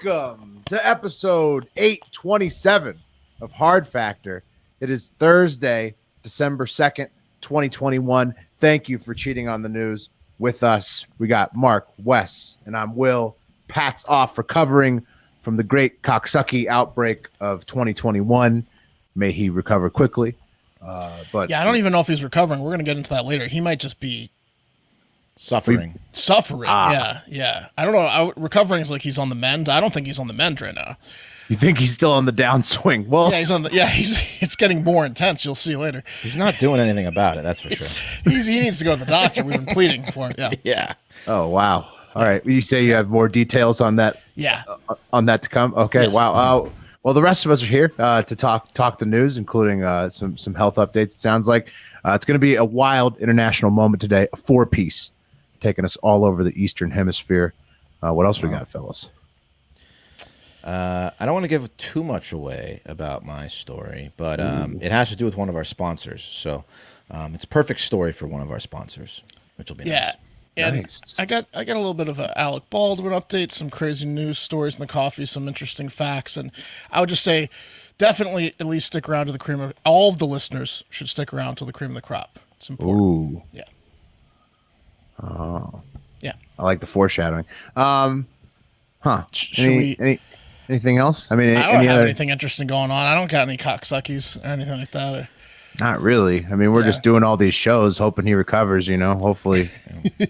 Welcome to episode 827 of Hard Factor. It is Thursday, December 2nd, 2021. Thank you for cheating on the news with us. We got Mark, Wes, and I'm Will. Pat's off recovering from the great cocksucky outbreak of 2021. May he recover quickly. But yeah, I don't even know if he's recovering. We're going to get into that later. He might just be suffering. Yeah. I don't know. Recovering is like he's on the mend. I don't think he's on the mend right now. You think he's still on the downswing? Well, yeah, he's on the. Yeah, it's getting more intense. You'll see later. He's not doing anything about it. That's for sure. He needs to go to the doctor. We've been pleading for it. Yeah. Yeah. Oh wow. All right. You say you have more details on that? Yeah. On that to come. Okay. Yes. Wow. Well, the rest of us are here to talk the news, including some health updates. It sounds like it's going to be a wild international moment today. A 4-piece taking us all over the Eastern Hemisphere. What else we got, fellas? I don't want to give too much away about my story, but it has to do with one of our sponsors. So it's a perfect story for one of our sponsors, which will be nice. And nice. I got a little bit of an Alec Baldwin update, some crazy news stories in the coffee, some interesting facts, and I would just say definitely at least stick around to the cream of all of the listeners should stick around till the cream of the crop. It's important. Ooh. Yeah. Oh. Yeah. I like the foreshadowing. Should we anything else? I mean, I don't have anything interesting going on. I don't got any cocksuckies or anything like that. Not really. I mean, we're just doing all these shows, hoping he recovers. Hopefully,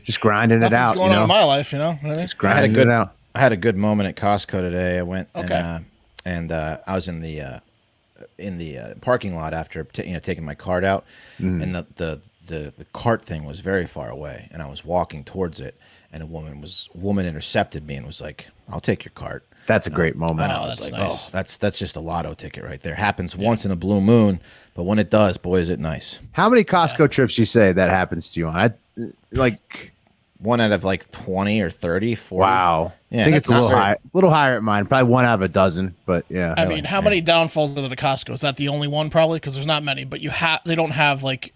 just grinding it out. What's going on in my life? Just grinding it out. I had a good moment at Costco today. I went and I was in the parking lot after taking my cart out, and the cart thing was very far away, and I was walking towards it, and a woman intercepted me and was like, "I'll take your cart." That's a great moment. And I was like, nice. "Oh, that's just a lotto ticket right there. Happens once in a blue moon, but when it does, boy, is it nice." How many Costco trips you say that happens to you on? One out of like 20 or 30, 40. Wow. Yeah, I think it's a little higher at mine. Probably 1 out of a dozen, but yeah. I mean, how many downfalls are there to Costco? Is that the only one probably? Because there's not many, but they don't have like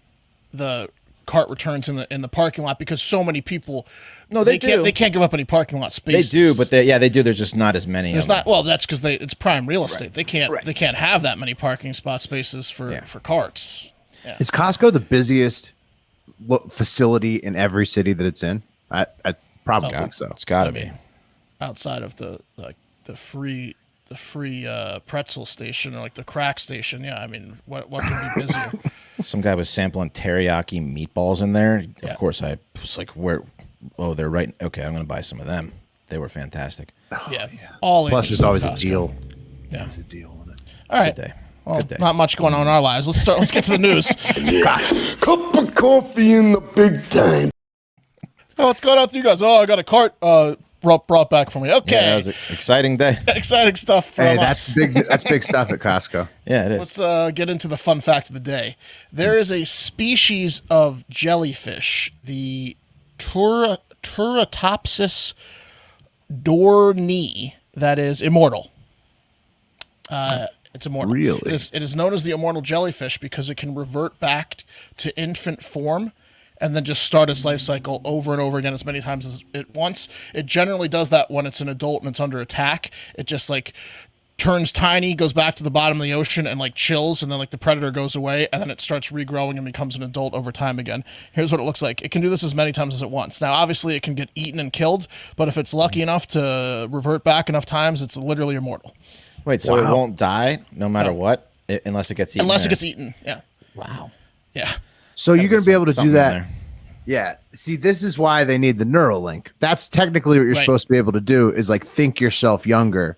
the cart returns in the parking lot because so many people. No, they can't give up any parking lot space. They do, but they do. There's just not as many. There's not. Well, that's because it's prime real estate. Right. They can't have that many parking spot spaces for carts. Yeah. Is Costco the busiest facility in every city that it's in? I probably think so. It's got to be. Outside of the free pretzel station or like the crack station. Yeah, I mean, what could be busier? Some guy was sampling teriyaki meatballs in there. Yeah. Of course, I was like, "Where? Oh, they're right. Okay, I'm going to buy some of them. They were fantastic." Yeah. Plus, there's always a deal. Yeah, there's a deal on it. All right. Good day. Well, Good day. Not much going on in our lives. Let's get to the news. Cup of coffee in the big time. Oh, what's going on with you guys? Oh, I got a cart brought back for me. Okay. Yeah, that was an exciting day. Exciting stuff from us. That's big stuff at Costco. Yeah, it is. Let's get into the fun fact of the day. There is a species of jellyfish, the Turritopsis dohrnii, that is immortal. It's immortal. Really? It is known as the immortal jellyfish because it can revert back to infant form and then just start its life cycle over and over again as many times as it wants. It generally does that when it's an adult and it's under attack. It just like turns tiny, goes back to the bottom of the ocean and like chills, and then like the predator goes away, and then it starts regrowing and becomes an adult over time again. Here's what it looks like. It can do this as many times as it wants. Now, obviously, it can get eaten and killed, but if it's lucky enough to revert back enough times, it's literally immortal. Wait, so it won't die no matter what, unless it gets eaten? Unless it gets eaten, yeah. Wow. Yeah. So you're going to be able to do that. Yeah. See, this is why they need the Neuralink. That's technically what you're supposed to be able to do is like think yourself younger.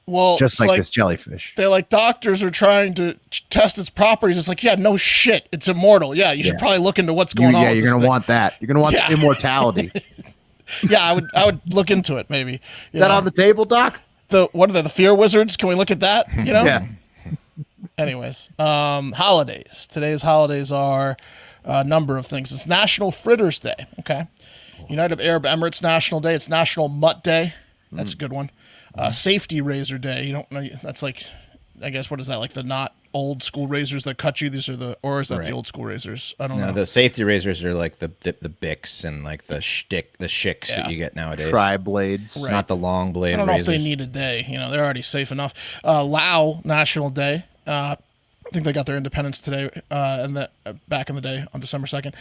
Well, just like this jellyfish. They're like, doctors are trying to test its properties. It's like, yeah, no shit. It's immortal. Yeah, you should probably look into what's going on. Yeah, you're going to want that. You're going to want the immortality. Yeah, I would look into it maybe. Is that on the table, Doc? What are they, the fear wizards? Can we look at that? You know? Yeah. Anyways, holidays. Today's holidays are a number of things. It's National Fritters Day. Okay. United Arab Emirates National Day. It's National Mutt Day. That's a good one. Safety Razor Day. You don't know. That's like, I guess, what is that? Like the not old school razors that cut you. These are or is that the Right. old school razors? I don't No, know. the safety razors are like the Bics and like the shicks Yeah. that you get nowadays. Tri-blades. Right. Not the long blade I don't know razors. if they need a day. They're already safe enough. Lao National Day. I think they got their independence today, back in the day on December 2nd.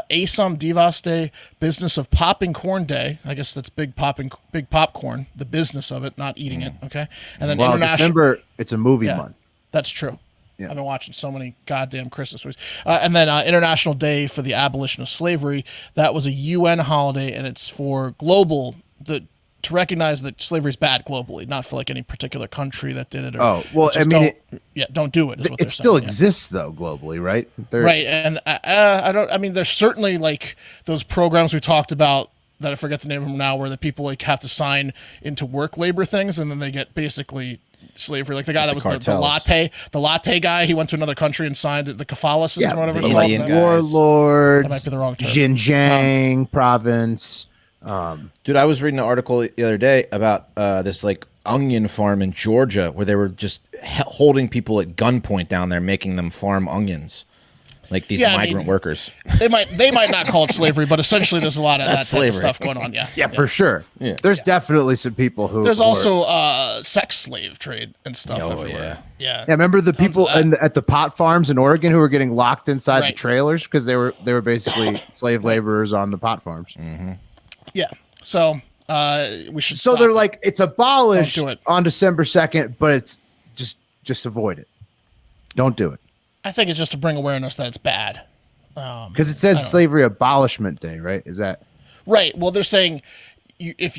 Asam Divas Day, Business of Popping Corn Day. I guess that's big popcorn, the business of it, not eating it. Okay, and then Well, international. December, it's a movie Yeah, month. that's true. Yeah. I've been watching so many goddamn Christmas movies. And then International Day for the Abolition of Slavery. That was a UN holiday, and it's for to recognize that slavery is bad globally, not for like any particular country that did it. Or Oh, well, just I mean, don't do it. Is what It they're still saying, yeah. exists though globally, right? Right, and I don't. I mean, there's certainly like those programs we talked about that I forget the name of them now, where the people like have to sign into work labor things, and then they get basically slavery. Like the guy that was the cartels. latte guy. He went to another country and signed the kafala system or whatever. the it's called. Indian Is that- guy. warlords, That might be the wrong term. Xinjiang province. Dude, I was reading an article the other day about this like onion farm in Georgia where they were just holding people at gunpoint down there, making them farm onions, like these Yeah, I migrant mean, workers. They might not call it slavery, but essentially there's a lot of that That's type of slavery. stuff going on. Yeah, Yeah, for sure. Yeah. There's definitely some people who. There's who are- also sex slave trade and stuff Oh, everywhere. Yeah. Yeah, remember the people of that. at the pot farms in Oregon who were getting locked inside the Right. trailers because they were basically slave laborers on the pot farms. Yeah. So we should. So stop they're it. like, it's abolished Don't do it. on December 2nd, but it's just avoid it. Don't do it I think it's just to bring awareness that it's bad. because it says Slavery Abolishment Day, right? Is that Right. Well, they're saying if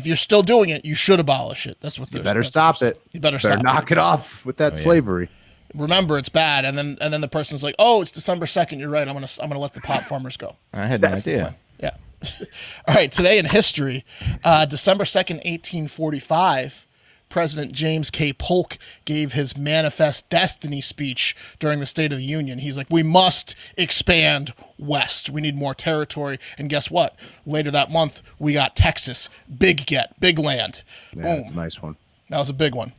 you're still doing it, you should abolish it. That's what they're. you better that's what stop they're it? saying. You better stop. knock it off with that slavery. Remember, it's bad, and then the person's like, "Oh, it's December 2nd. You're right. I'm gonna let the pot farmers go." I had no idea. Yeah. All right. Today in history, December 2nd, 1845, President James K. Polk gave his Manifest Destiny speech during the State of the Union. He's like, we must expand west. We need more territory. And guess what? Later that month, we got Texas. Big land. Yeah, Boom. that's a nice one. That was a big one.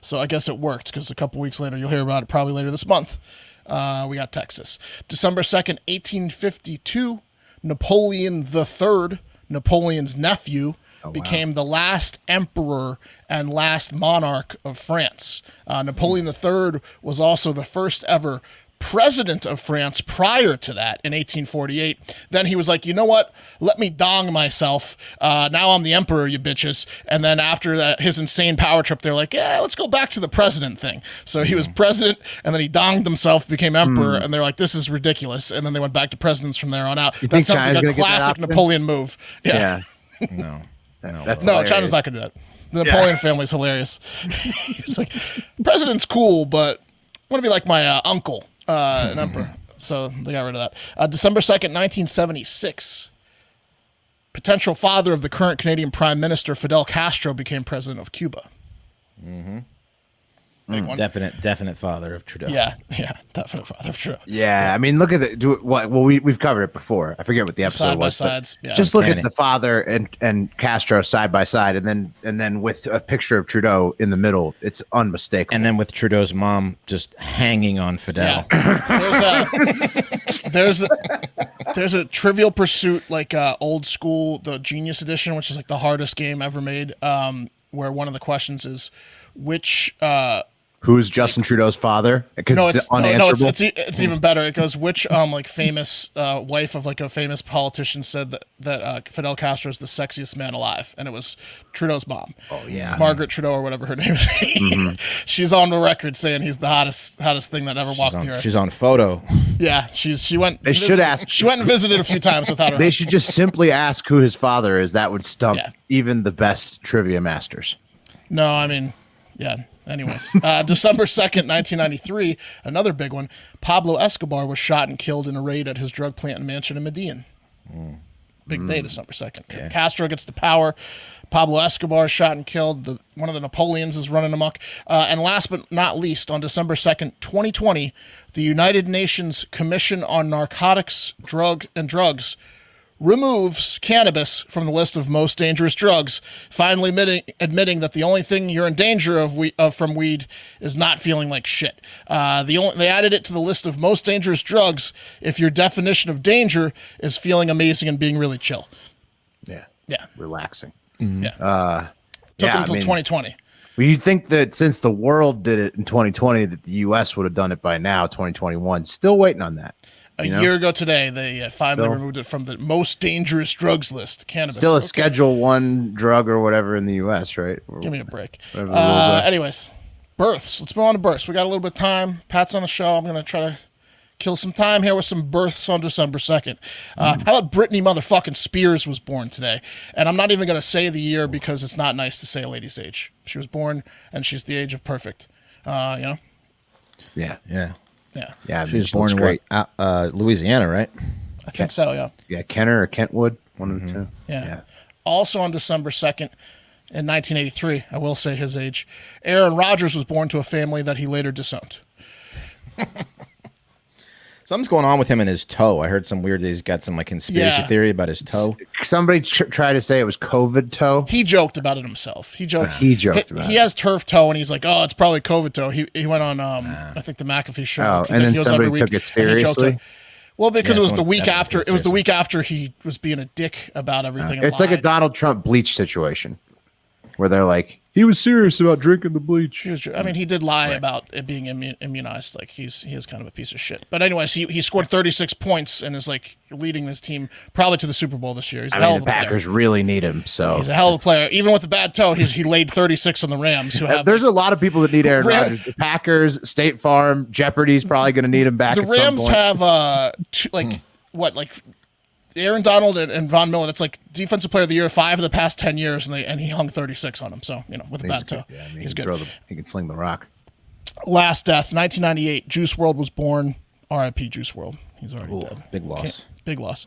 So I guess it worked because a couple weeks later, you'll hear about it probably later this month. We got Texas. December 2nd, 1852, Napoleon III, Napoleon's nephew, became the last emperor and last monarch of France. Napoleon III was also the first ever president of France prior to that in 1848. Then he was like, you know what? Let me dong myself. Now I'm the emperor, you bitches. And then after that, his insane power trip, they're like, yeah, let's go back to the president thing. So he was president, and then he donged himself, became emperor, and they're like, this is ridiculous. And then they went back to presidents from there on out. That think sounds China's like gonna a get that classic option? Napoleon move. Yeah. No. That's No, hilarious. China's not going to do that. The Napoleon family's hilarious. He's like, president's cool, but I want to be like my uncle, an emperor. So they got rid of that. December 2nd, 1976, potential father of the current Canadian Prime Minister, Fidel Castro, became president of Cuba. Big one. Definite father of Trudeau. Yeah, definitely father of Trudeau. Yeah, I mean, look at it. Well, we've covered it before. I forget what the episode Side by was. but sides, yeah. Just look Candy. at the father and Castro side by side, and then with a picture of Trudeau in the middle. It's unmistakable. And then with Trudeau's mom just hanging on Fidel. Yeah. There's a Trivial Pursuit, like old school, the Genius Edition, which is like the hardest game ever made. Where one of the questions is which. Who's Justin Trudeau's father? Because it's unanswerable. It's even better. It goes which like famous wife of like a famous politician said that Fidel Castro is the sexiest man alive, and it was Trudeau's mom. Oh, yeah. Margaret Trudeau or whatever her name is. She's on the record saying he's the hottest thing that ever walked the earth. She's on photo. Yeah, she went. They should ask. She went and visited a few times without her. They should just simply ask who his father is. That would stump Yeah. even the best trivia masters. No, I mean, yeah. Anyways, December 2nd, 1993, another big one. Pablo Escobar was shot and killed in a raid at his drug plant and mansion in Medellin. Big day, December 2nd. Castro gets the power. Pablo Escobar is shot and killed. One of the Napoleons is running amok. And last but not least, on December 2nd, 2020, the United Nations Commission on Narcotics, Drugs removes cannabis from the list of most dangerous drugs, finally admitting that the only thing you're in danger of from weed is not feeling like shit. They added it to the list of most dangerous drugs if your definition of danger is feeling amazing and being really chill. Yeah. Relaxing. Yeah. Took until 2020. Well, you'd think that since the world did it in 2020, that the U.S. would have done it by now, 2021. Still waiting on that. A year ago today, they finally removed it from the most dangerous drugs list. Cannabis. Still a Schedule 1 drug or whatever in the U.S., right? Give me a break. Anyways, births. Let's move on to births. We got a little bit of time. Pat's on the show. I'm going to try to kill some time here with some births on December 2nd. How about Britney motherfucking Spears was born today? And I'm not even going to say the year because it's not nice to say a lady's age. She was born, and she's the age of perfect. You know? Yeah. I mean, she was born in Louisiana, right? I think so, yeah. Yeah, Kenner or Kentwood, one of the two. Yeah. Also on December 2nd, in 1983, I will say his age, Aaron Rodgers was born to a family that he later disowned. Something's going on with him and his toe. I heard some weird. He's got some conspiracy theory about his toe. Somebody tried to say it was COVID toe. He joked about it himself. He joked about it. He has turf toe, and he's like, "Oh, it's probably COVID toe." He went on, I think the McAfee show. Oh, and then somebody took it seriously. Well, because it was the week after. It was the week after he was being a dick about everything. It's like a Donald Trump bleach situation, where they're like, he was serious about drinking the bleach. He did lie about it being immunized. Like he is kind of a piece of shit. But anyways, he scored 36 points and is leading this team probably to the Super Bowl this year. He's a hell of a player. The Packers really need him, so he's a hell of a player. Even with a bad toe, he laid 36 on the Rams. There's a lot of people that need Aaron Rodgers. The Packers, State Farm, Jeopardy's probably going to need him back. The Rams have Aaron Donald and Von Miller, that's defensive player of the year 5 of the past 10 years, and he hung 36 on him. So, with a bad toe. Yeah, he's good. He can sling the rock. Last death, 1998, Juice WRLD was born. R.I.P. Juice WRLD. He's already dead. Big loss. Big loss.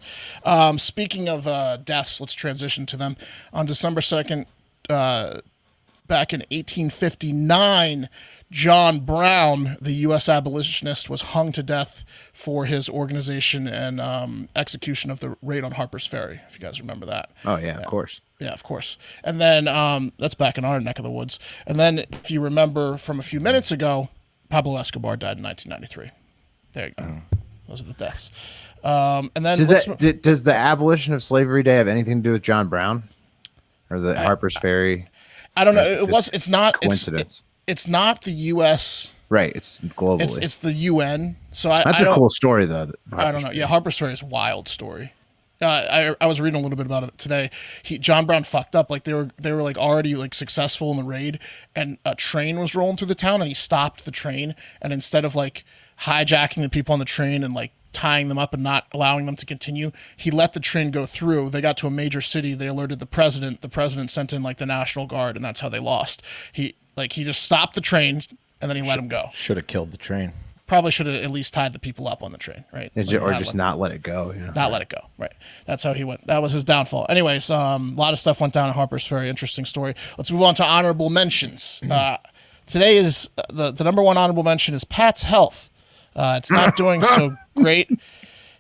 Speaking of deaths, let's transition to them. On December 2nd, back in 1859, John Brown, the U.S. abolitionist, was hung to death for his organization and execution of the raid on Harper's Ferry, if you guys remember that. Oh, yeah. Of course. Yeah, of course. And then that's back in our neck of the woods. And then if you remember from a few minutes ago, Pablo Escobar died in 1993. There you go. Those are the deaths. And then does the abolition of slavery day have anything to do with John Brown or the Harper's Ferry? I don't know. It's not coincidence. It's not the U.S. Right. It's globally. It's the UN. So that's a cool story, though. I don't know. Yeah, Harper's Ferry is a wild story. I was reading a little bit about it today. John Brown fucked up. They were already successful in the raid, and a train was rolling through the town, and he stopped the train, and instead of hijacking the people on the train and tying them up and not allowing them to continue, he let the train go through. They got to a major city. They alerted the president. The president sent in the National Guard, and that's how they lost. He just stopped the train and then he let him go. Should have killed the train. Probably should have at least tied the people up on the train, right? Not let it go. Not let it go, right? That's how he went. That was his downfall. Anyways, a lot of stuff went down at Harper's Ferry. Interesting story. Let's move on to honorable mentions. Today is the number one honorable mention is Pat's health. It's not doing so great.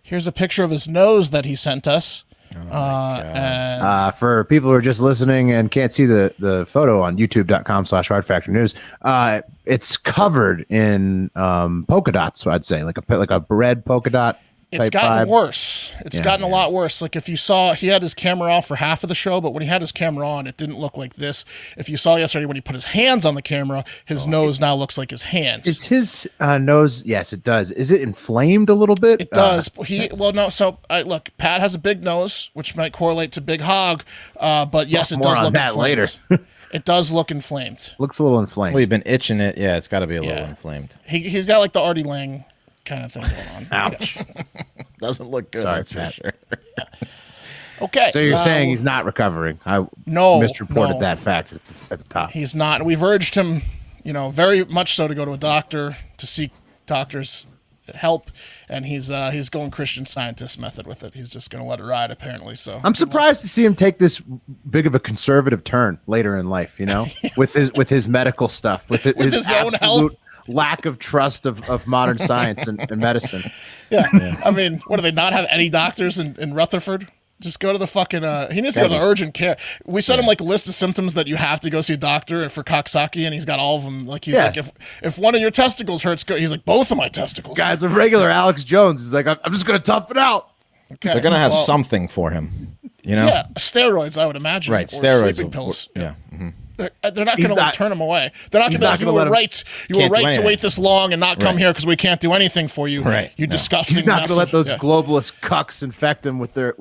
Here's a picture of his nose that he sent us. And for people who are just listening and can't see the photo on youtube.com/hardfactornews, it's covered in polka dots, I'd say, like a red polka dot. It's gotten worse. It's gotten a lot worse. If you saw, he had his camera off for half of the show, but when he had his camera on, it didn't look like this. If you saw yesterday when he put his hands on the camera, his nose now looks like his hands. Is his nose? Yes, it does. Is it inflamed a little bit? It does. So look, Pat has a big nose, which might correlate to big hog. But yes, it does look inflamed. Later. It does look inflamed. Looks a little inflamed. Well, you've been itching it. Yeah, it's got to be a little inflamed. He's got the Artie Lang kind of thing going on. Ouch. Doesn't look good. Sorry, that's for sure. Okay. So you're saying he's not recovering? I misreported that fact at the top. He's not. We've urged him, very much so, to go to a doctor, to seek doctor's help, and he's going Christian Scientist method with it. He's just going to let it ride, apparently. So I'm surprised to see him take this big of a conservative turn later in life. With his medical stuff, with his own health. Lack of trust of modern science and medicine. Yeah. I mean, what do they not have any doctors in Rutherford? Just go to the fucking. He needs to go to urgent care. We sent him like a list of symptoms that you have to go see a doctor for Coxsackie, and he's got all of them. Like he's like, if one of your testicles hurts, go. He's like, both of my testicles. Guys, a regular Alex Jones is like, I'm just gonna tough it out. Okay. They're gonna have something for him. You know? Yeah, steroids, I would imagine. Right, or steroids. sleeping pills. Yeah. They're not going to turn him away. They're not going to be like, you were right. You were right to wait this long and not come here because we can't do anything for you. Right. You disgusting. He's not going to let those globalist cucks infect him with their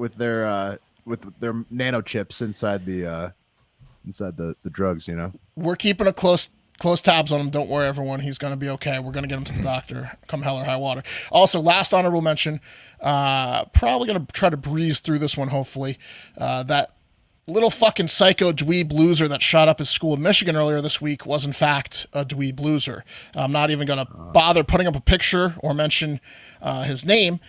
nanochips inside the drugs. You know. We're keeping a close tabs on him. Don't worry, everyone. He's going to be okay. We're going to get him to the doctor. Come hell or high water. Also, last honorable mention. Probably going to try to breeze through this one. Hopefully, that little fucking psycho dweeb loser that shot up his school in Michigan earlier this week was in fact a dweeb loser. I'm not even going to bother putting up a picture or mention his name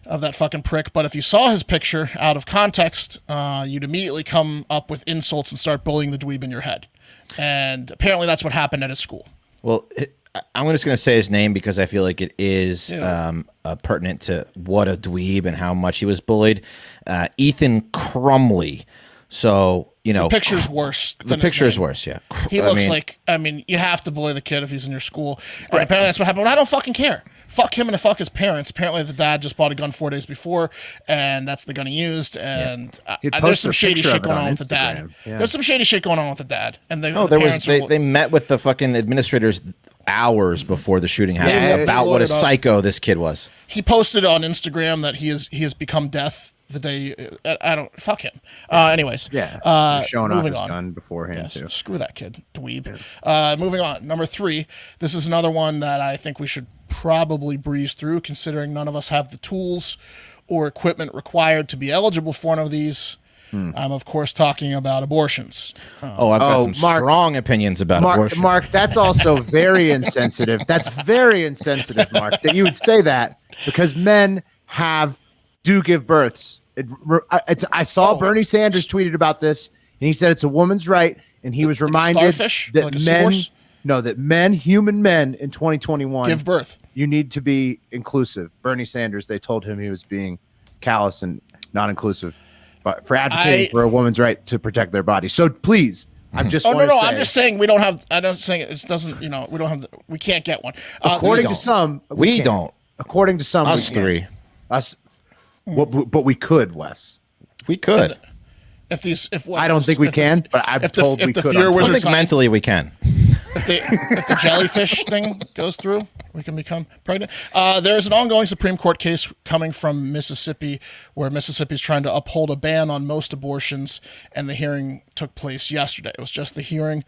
of that fucking prick. But if you saw his picture out of context, you'd immediately come up with insults and start bullying the dweeb in your head. And apparently that's what happened at his school. Well, I'm just going to say his name because I feel like it is pertinent to what a dweeb and how much he was bullied. Ethan Crumley. So, you know. The picture's worse. The picture is worse, yeah. He looks like, you have to bully the kid if he's in your school. And apparently that's what happened. But I don't fucking care. Fuck him and fuck his parents. Apparently the dad just bought a gun 4 days before, and that's the gun he used. And there's some shady shit going on with the dad. Yeah. There's some shady shit going on with the dad. And they met with the fucking administrators hours before the shooting happened about what a psycho this kid was. He posted on Instagram that he has become death the day. Fuck him. Anyways. Yeah. Showing off his gun beforehand too. Screw that kid. Dweeb. Yeah. Moving on. Number 3. This is another one that I think we should probably breeze through, considering none of us have the tools or equipment required to be eligible for one of these. I'm, of course, talking about abortions. I've got some strong opinions about abortion. Mark, that's also very insensitive. That's very insensitive, Mark, that you would say that because men do give births. I saw Bernie Sanders tweeted about this, and he said it's a woman's right, and he was reminded that human men in 2021 give birth. You need to be inclusive. Bernie Sanders, they told him he was being callous and not inclusive, but for advocating for a woman's right to protect their body. So please, I'm just I'm just saying we don't have. I'm not saying it doesn't. We don't have. We can't get one. According to some, we don't. According to some, us three, us. But we could, Wes. We could. I don't think we can, but I've told we could. I think mentally we can. If the jellyfish thing goes through, we can become pregnant. There's an ongoing Supreme Court case coming from Mississippi where Mississippi's trying to uphold a ban on most abortions, and the hearing took place yesterday. It was just the hearing.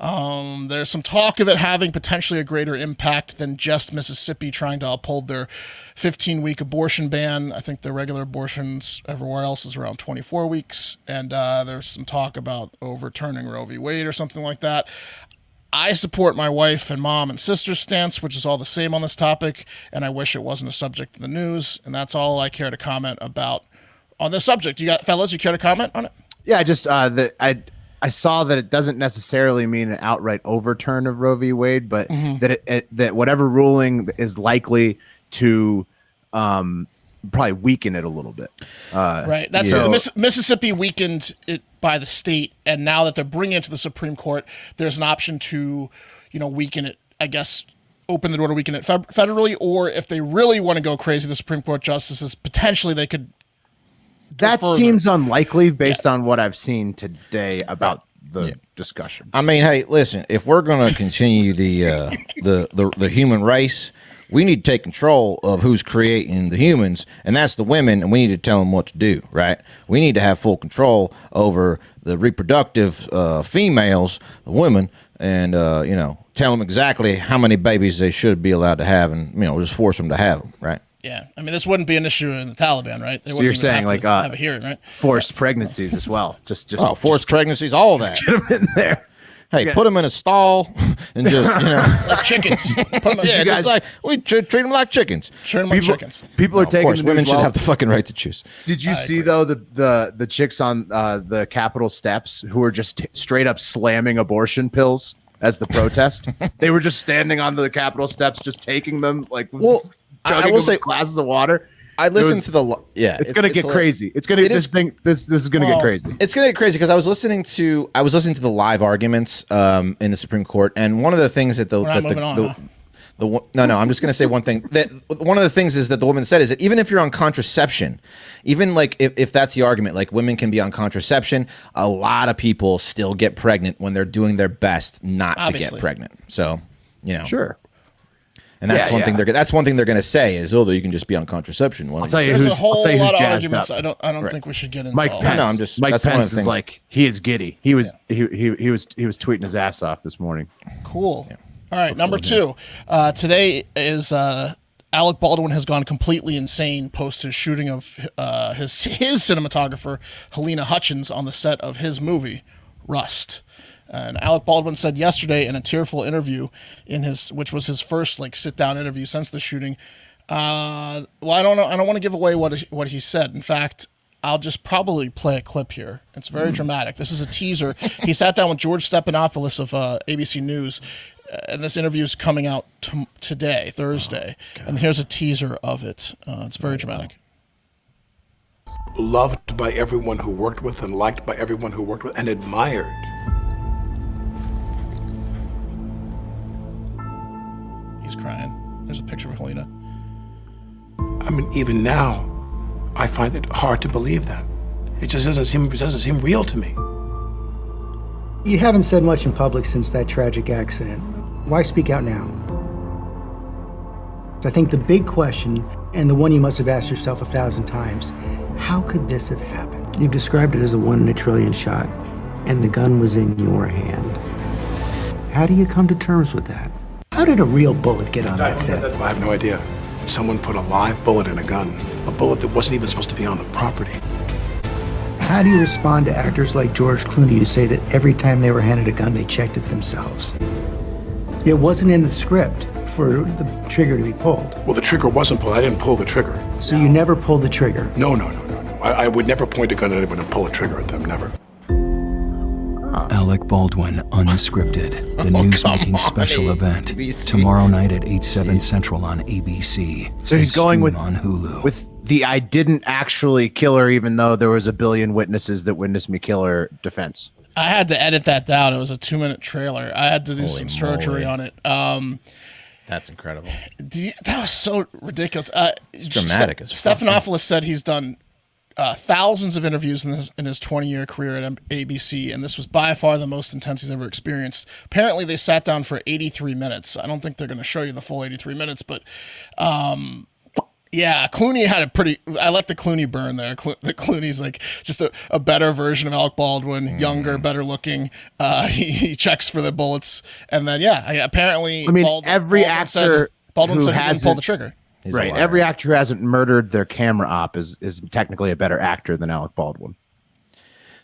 There's some talk of it having potentially a greater impact than just Mississippi trying to uphold their 15-week abortion ban. I think the regular abortions everywhere else is around 24 weeks, and there's some talk about overturning Roe v. Wade or something like that. I support my wife and mom and sister's stance, which is all the same on this topic, and I wish it wasn't a subject of the news, and that's all I care to comment about on this subject. You care to comment on it? Yeah, I just I saw that it doesn't necessarily mean an outright overturn of Roe v. Wade, but that whatever ruling is likely to probably weaken it a little bit. Right. That's Mississippi weakened it by the state, and now that they're bringing it to the Supreme Court, there's an option to, weaken it. I guess open the door to weaken it federally, or if they really want to go crazy, the Supreme Court justices potentially they could. That seems unlikely based on what I've seen today about the discussion. I mean, hey, listen, if we're going to continue the human race, we need to take control of who's creating the humans, and that's the women, and we need to tell them what to do, right? We need to have full control over the reproductive females, the women, and, tell them exactly how many babies they should be allowed to have and, just force them to have them, right? Yeah. I mean, this wouldn't be an issue in the Taliban, right? So you're saying have a hearing, right? Forced pregnancies as well. Forced pregnancies, all that. Get them in there. Hey, put them in a stall and just, like chickens. Put them just like we treat them like chickens. Treat them like chickens. People are taking. Of course, women should have the fucking right to choose. Did you see though the chicks on the Capitol steps who were just straight up slamming abortion pills as the protest? They were just standing on the Capitol steps, just taking them like. Well, I will say glasses of water. I listened to the It's gonna get crazy. It's gonna this is gonna get crazy. It's gonna get crazy because I was listening to the live arguments in the Supreme Court, and one of the things that I'm just going to say one thing. That one of the things is that the woman said is that even if you're on contraception, even like if that's the argument, like women can be on contraception, a lot of people still get pregnant when they're doing their best not to get pregnant. So, Sure. And that's one thing that's one thing they're going to say is, oh, you can just be on contraception. I'll tell you There's who's, a whole I'll tell you who's lot of jazzed arguments. up. I don't think we should get into Mike all Pence. that. No, I'm just Mike that's one of Pence the is things. like he is giddy. He was tweeting his ass off this morning. Cool. Yeah. All right, number 2. Today is Alec Baldwin has gone completely insane post his shooting of his cinematographer Helena Hutchins on the set of his movie Rust. And Alec Baldwin said yesterday in a tearful interview which was his first sit down interview since the shooting. I don't know. I don't want to give away what he said. In fact, I'll just probably play a clip here. It's very dramatic. This is a teaser. He sat down with George Stephanopoulos of ABC News, and this interview is coming out today, Thursday. And here's a teaser of it. It's very dramatic. Loved by everyone who worked with and liked by everyone who worked with and admired. He's crying. There's a picture of Helena. I mean, even now, I find it hard to believe that. It just doesn't seem real to me. You haven't said much in public since that tragic accident. Why speak out now? I think the big question, and the one you must have asked yourself 1,000 times, how could this have happened? You've described it as a 1 in a trillion shot, and the gun was in your hand. How do you come to terms with that? How did a real bullet get on that set? I have no idea. Someone put a live bullet in a gun, a bullet that wasn't even supposed to be on the property. How do you respond to actors like George Clooney who say that every time they were handed a gun, they checked it themselves? It wasn't in the script for the trigger to be pulled. Well, the trigger wasn't pulled. I didn't pull the trigger. So you never pulled the trigger? No. I would never point a gun at anyone and pull a trigger at them, never. Alec Baldwin, Unscripted, the newsmaking special event, tomorrow night at 8/7 Central on ABC. So he's going with on Hulu. With the I didn't actually kill her, even though there was a billion witnesses that witnessed me kill her defense. I had to edit that down. It was a 2-minute trailer. I had to do some surgery on it. That's incredible. That was so ridiculous. It's dramatic as fuck. Stephanopoulos said he's done thousands of interviews in his 20-year career at ABC, and this was by far the most intense he's ever experienced. Apparently, they sat down for 83 minutes. I don't think they're going to show you the full 83 minutes, but yeah, Clooney had I let the Clooney burn there. Clooney's like just a better version of Alec Baldwin, younger, better looking. He checks for the bullets, and then apparently, every actor Baldwin who said he didn't hasn't pull the trigger. He's right. Every actor who hasn't murdered their camera op is technically a better actor than Alec Baldwin.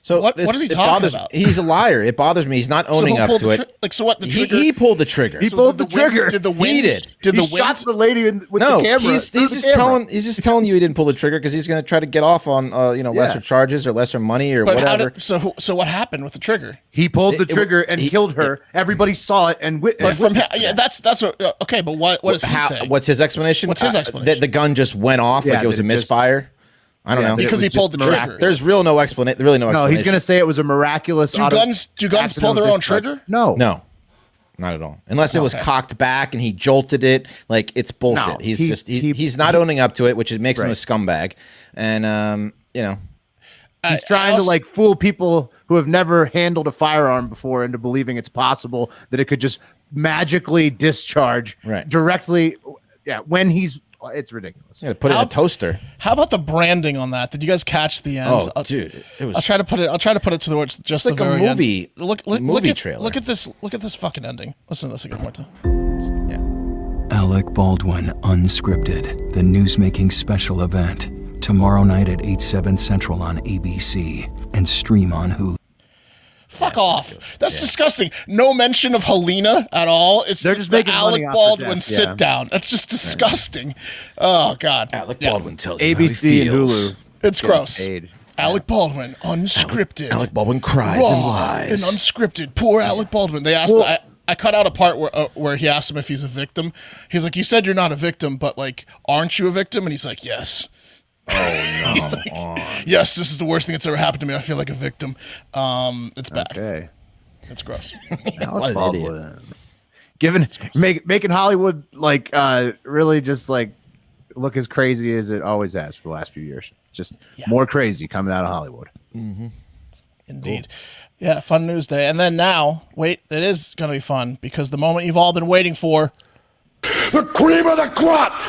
So what is he talking about? He's a liar. It bothers me. He's not owning up to it. So what? The trigger? He pulled the trigger. He pulled the trigger. Did the wind? He did. Did the He wind? shot the lady with No, the camera. he's just telling you he didn't pull the trigger because he's going to try to get off on lesser charges or lesser money or whatever. So what happened with the trigger? He pulled the trigger and killed her. Everybody saw it and witnessed. But that's what. Okay, but what is he saying? What's his explanation? What's his explanation? That the gun just went off like it was a misfire. I don't know because he pulled the trigger. There's really no explanation. No, he's going to say it was a miraculous. Do guns pull their own trigger? No, not at all. Unless it was cocked back and he jolted it. Like it's bullshit. No, he's not owning up to it, which makes him a scumbag. And he's trying to fool people who have never handled a firearm before into believing it's possible that it could just magically discharge directly. Yeah, when it's ridiculous. Yeah, put it in a toaster. How about the branding on that? Did you guys catch the end? Oh, dude, it was. I'll try to put it to the just like the very a movie. End. Look at trailer. Look at this fucking ending. Listen to this again, Marta. Yeah. Alec Baldwin, Unscripted, the newsmaking special event, tomorrow night at 8/7 Central on ABC and stream on Hulu. Fuck off. That's disgusting. No mention of Helena at all. They're just making Alec Baldwin sit down. That's just disgusting. Oh, God. Alec Baldwin tells you ABC and Hulu. It's gross. Paid. Alec Baldwin, Unscripted. Alec Baldwin cries Raw and lies. and Unscripted. Poor Alec Baldwin. They asked. I cut out a part where he asked him if he's a victim. He's like, "You said you're not a victim, but aren't you a victim?" And he's like, "Yes." Yes, this is the worst thing that's ever happened to me. I feel like a victim. It's bad. Okay. It's gross. What an idiot. Making Hollywood like really just like look as crazy as it always has for the last few years. Just more crazy coming out of Hollywood. Indeed. Cool. Yeah, fun news day. And then now, wait, it is going to be fun because the moment you've all been waiting for. The cream of the crop!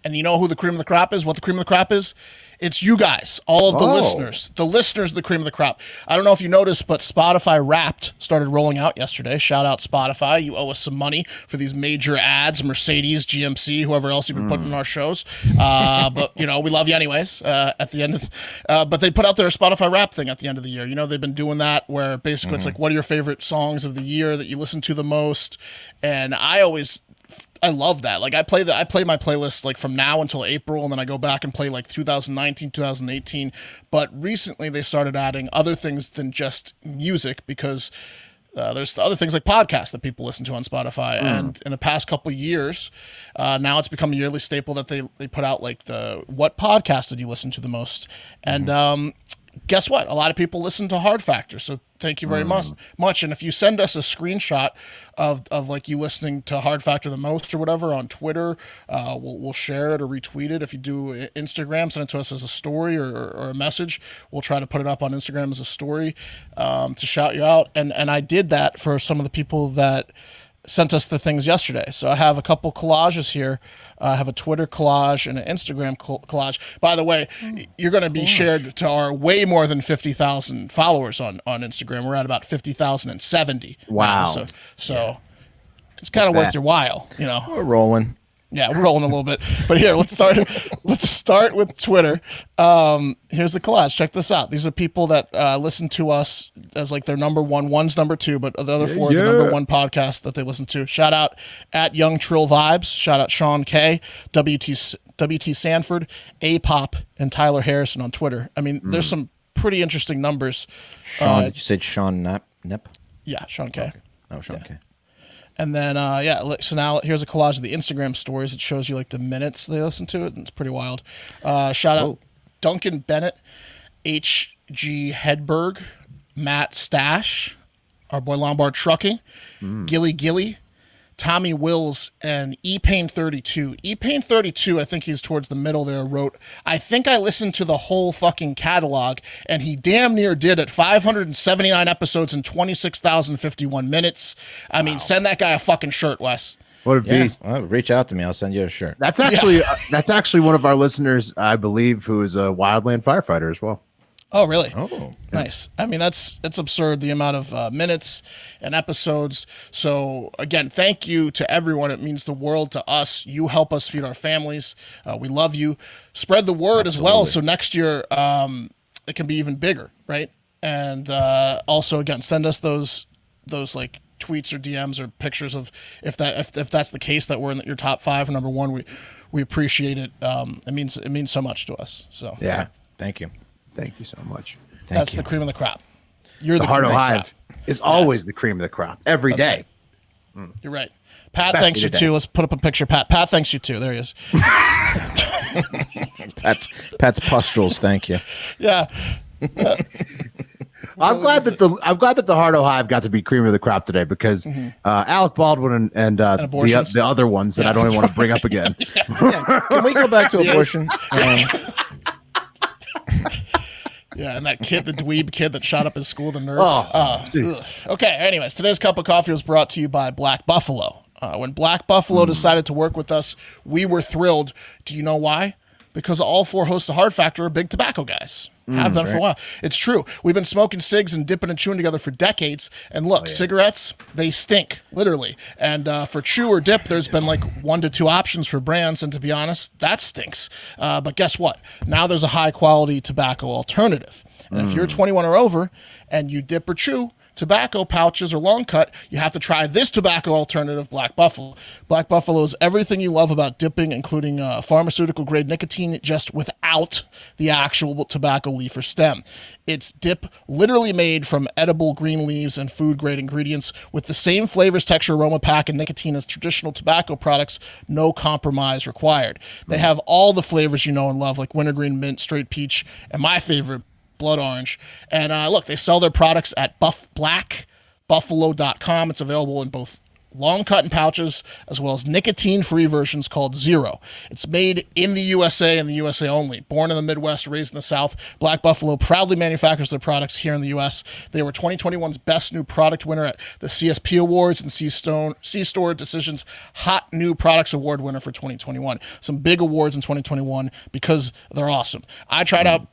And you know who the cream of the crop is? What the cream of the crop is? It's you guys, all of the listeners. The listeners, the cream of the crop. I don't know if you noticed, but Spotify Wrapped started rolling out yesterday. Shout out Spotify. You owe us some money for these major ads, Mercedes, GMC, whoever else you've been putting in our shows. But, you know, we love you anyways at the end of but they put out their Spotify Wrapped thing at the end of the year. You know, they've been doing that where basically it's like, what are your favorite songs of the year that you listen to the most? And I love that. Like I play my playlist like from now until April, and then I go back and play like 2019, 2018. But recently they started adding other things than just music because there's other things like podcasts that people listen to on Spotify. And in the past couple of years, now it's become a yearly staple that they put out like what podcast did you listen to the most? And guess what? A lot of people listen to Hard Factor. So thank you very much. And if you send us a screenshot of like you listening to Hard Factor the most or whatever on Twitter, we'll share it or retweet it. If you do Instagram, send it to us as a story or a message. We'll try to put it up on Instagram as a story to shout you out. And I did that for some of the people that sent us the things yesterday. So I have a couple collages here. I have a Twitter collage and an Instagram collage. By the way, you're going to be shared to our way more than 50,000 followers on Instagram. We're at about 50,070. Wow. Now. So it's kind of worth your while, you know. We're rolling. Yeah, we're rolling a little bit. But here, let's start with Twitter. Here's the collage. Check this out. These are people that listen to us as like their number one. One's number two, but the other four are the number one podcast that they listen to. Shout out at Young Trill Vibes. Shout out Sean K, WT Sanford, A-Pop, and Tyler Harrison on Twitter. I mean, there's some pretty interesting numbers. Sean, did you say Sean Nep? Yeah, Sean K. Okay. Oh, Sean K. And then, so now here's a collage of the Instagram stories. It shows you like the minutes they listen to it. And it's pretty wild. Shout out Duncan Bennett, H.G. Hedberg, Matt Stash, our boy Lombard Trucking, Gilly, Tommy Wills, and ePain32. ePain32, I think he's towards the middle there, wrote, I think I listened to the whole fucking catalog, and he damn near did it. 579 episodes and 26,051 minutes. I mean, send that guy a fucking shirt, Wes. What a beast. Well, reach out to me. I'll send you a shirt. That's actually one of our listeners, I believe, who is a wildland firefighter as well. Oh, really? Oh, nice. I mean, it's absurd, the amount of minutes and episodes. So, again, thank you to everyone. It means the world to us. You help us feed our families. We love you. Spread the word as well. So next year, it can be even bigger, right? And also, again, send us those like tweets or DMs or pictures of if that's the case that we're in your top 5 or number 1. We appreciate it. It means so much to us. So yeah, thank you. Thank you so much. That's the cream of the crop. You're the Heart cream of the Hive crop. is always the cream of the crop every day. Right. You're right. Pat thanks you too. Let's put up a picture. Pat thanks you too. There he is. Pat's pustules. Thank you. Yeah. I'm glad that the Heart of Hive got to be cream of the crop today because Alec Baldwin and the other ones that I don't even want to bring up again. Can we go back to abortion? Yeah, and that kid, the dweeb kid that shot up his school, the nerd. Okay, anyways, today's cup of coffee was brought to you by Black Buffalo. When Black Buffalo decided to work with us, we were thrilled. Do you know why? Because all 4 hosts of Hard Factor are big tobacco guys. Have done for a while. It's true. We've been smoking cigs and dipping and chewing together for decades. And look, cigarettes, they stink, literally. And for chew or dip, there's been like 1 to 2 options for brands. And to be honest, that stinks. But guess what? Now there's a high quality tobacco alternative. And if you're 21 or over and you dip or chew, tobacco pouches or long cut, you have to try this tobacco alternative, Black Buffalo. Black Buffalo is everything you love about dipping, including pharmaceutical grade nicotine, just without the actual tobacco leaf or stem. It's dip literally made from edible green leaves and food grade ingredients with the same flavors, texture, aroma, pack, and nicotine as traditional tobacco products. No compromise required. They have all the flavors you know and love, like wintergreen, mint, straight peach, and my favorite, blood orange. And look, they sell their products at blackbuffalo.com. It's available in both long cut and pouches, as well as nicotine-free versions called Zero. It's made in the USA and the USA only. Born in the Midwest, raised in the South, Black Buffalo proudly manufactures their products here in the US. They were 2021's Best New Product winner at the CSP Awards and C-Store Decisions Hot New Products Award winner for 2021. Some big awards in 2021 because they're awesome. I tried out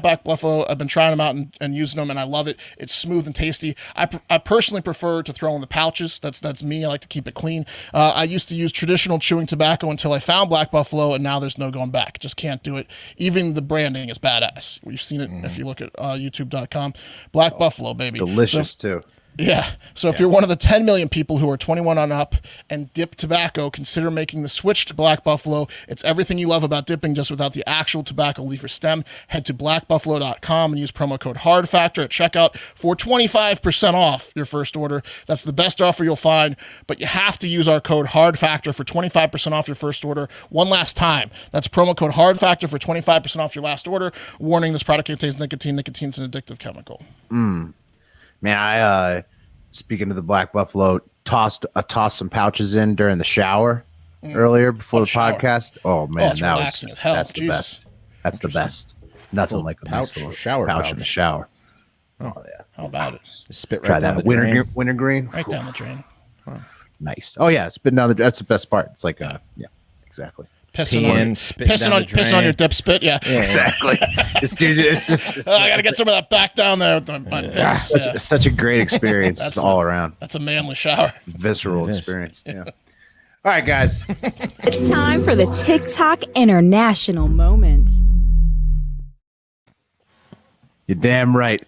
Black Buffalo. I've been trying them out and using them, and I love it. It's smooth and tasty. I personally prefer to throw in the pouches. That's me. I like to keep it clean. I used to use traditional chewing tobacco until I found Black Buffalo, and now there's no going back. Just can't do it. Even the branding is badass. We've seen it if you look at youtube.com. Black Buffalo, baby. Delicious, too. Yeah. So if you're one of the 10 million people who are 21 on up and dip tobacco, consider making the switch to Black Buffalo. It's everything you love about dipping, just without the actual tobacco leaf or stem. Head to blackbuffalo.com and use promo code HARDFACTOR at checkout for 25% off your first order. That's the best offer you'll find, but you have to use our code HARDFACTOR for 25% off your first order one last time. That's promo code HARDFACTOR for 25% off your last order. Warning, this product contains nicotine. Nicotine's an addictive chemical. Man, I speaking of the Black Buffalo, tossed some pouches in during the shower earlier before the podcast. Oh man, it's relaxing as hell. That's the Jesus. best. That's the best. Nothing like a nice little shower pouch pouch. in the shower. Oh yeah, How about it? Just spit right try down that the drain. wintergreen. Right down the drain. Nice. Oh yeah, spitting down the. That's the best part. It's like yeah, exactly. Pissing on your dip spit. Yeah. Exactly. It's just. I gotta get some of that back down there with my piss. Yeah. Such a great experience all around. That's a manly shower. Visceral experience. Yeah. All right, guys. It's time for the TikTok International Moment. You're damn right.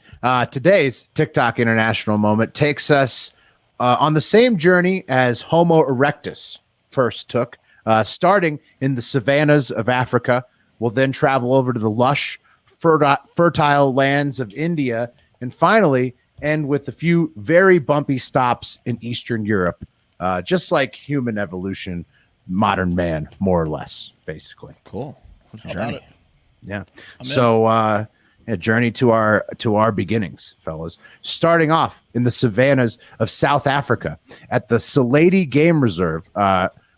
Today's TikTok International Moment takes us on the same journey as Homo erectus first took. Starting in the savannas of Africa, we'll then travel over to the lush, fertile lands of India, and finally end with a few very bumpy stops in Eastern Europe, just like human evolution, modern man, more or less, basically. Cool. How about it? Yeah. So, a journey to our beginnings, fellas. Starting off in the savannas of South Africa at the Salady Game Reserve.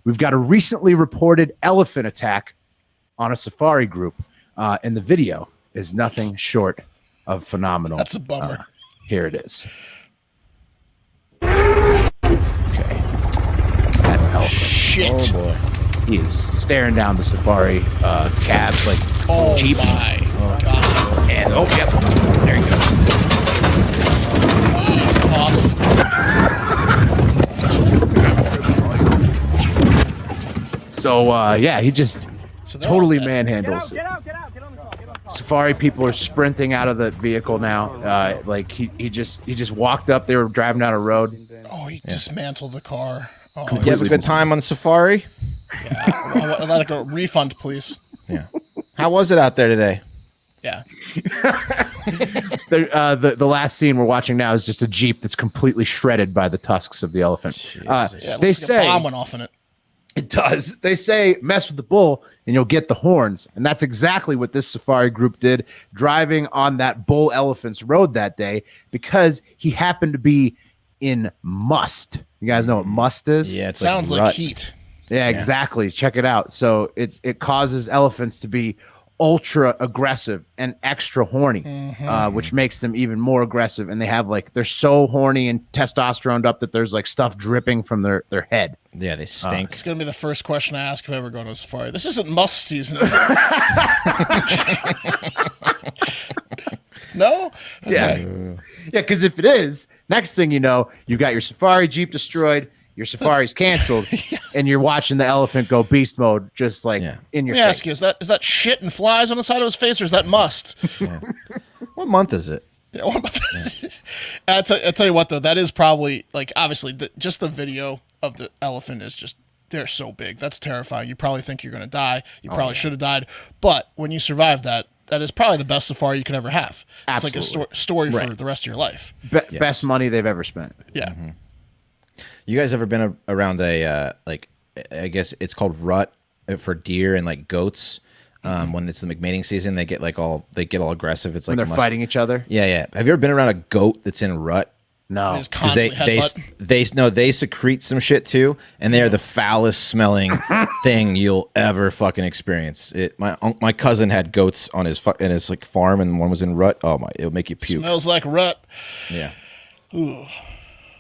We've got a recently reported elephant attack on a safari group, and the video is nothing short of phenomenal. That's a bummer. Here it is. Okay. That's an elephant. Shit. Oh boy. He is staring down the safari cabs like Jeep. My God. And yep. There you go. He's awesome. So he just totally manhandles. Get out on the car. Safari people are sprinting out of the vehicle now. Like he just walked up. They were driving down a road. Oh, he dismantled the car. Oh, Did you have a good time on safari? yeah. I'd like a refund, please. Yeah. How was it out there today? Yeah. The last scene we're watching now is just a Jeep that's completely shredded by the tusks of the elephant. Yeah, They looks like say a bomb went off in it. it does. They say mess with the bull and you'll get the horns, and that's exactly what this safari group did, driving on that bull elephant's road that day because he happened to be in Musth. You guys know what Musth is? Yeah, it's Sounds like rut. heat. Yeah, exactly. Check it out. So it causes elephants to be ultra aggressive and extra horny, which makes them even more aggressive. And they have they're so horny and testosteroned up that there's stuff dripping from their head. Yeah, they stink. It's going to be the first question I ask if I ever go to a safari. This isn't Musth season. No? Yeah. Yeah, because if it is, next thing you know, you've got your safari Jeep destroyed, your safari's canceled, and you're watching the elephant go beast mode just in your Let me face. ask you, is that shit and flies on the side of his face, or is that Musth? What month is it? Yeah, I tell you what, though, that is probably, like, obviously, just the video of the elephant is just, they're so big. That's terrifying. You probably think you're going to die. You probably should have died. But when you survive that, that is probably the best safari you can ever have. Absolutely. It's like a story for the rest of your life. Best money they've ever spent. Yeah. Mm-hmm. You guys ever been around a, like, I guess it's called rut for deer and, like, goats? When it's the mating season, they get all aggressive. It's like When they're fighting each other. Yeah. Have you ever been around a goat that's in rut? No, They just constantly they secrete some shit too, and they are the foulest smelling thing you'll ever fucking experience. My cousin had goats on his like farm, and one was in rut. Oh my, it'll make you puke. Smells like rut. Yeah. Ooh.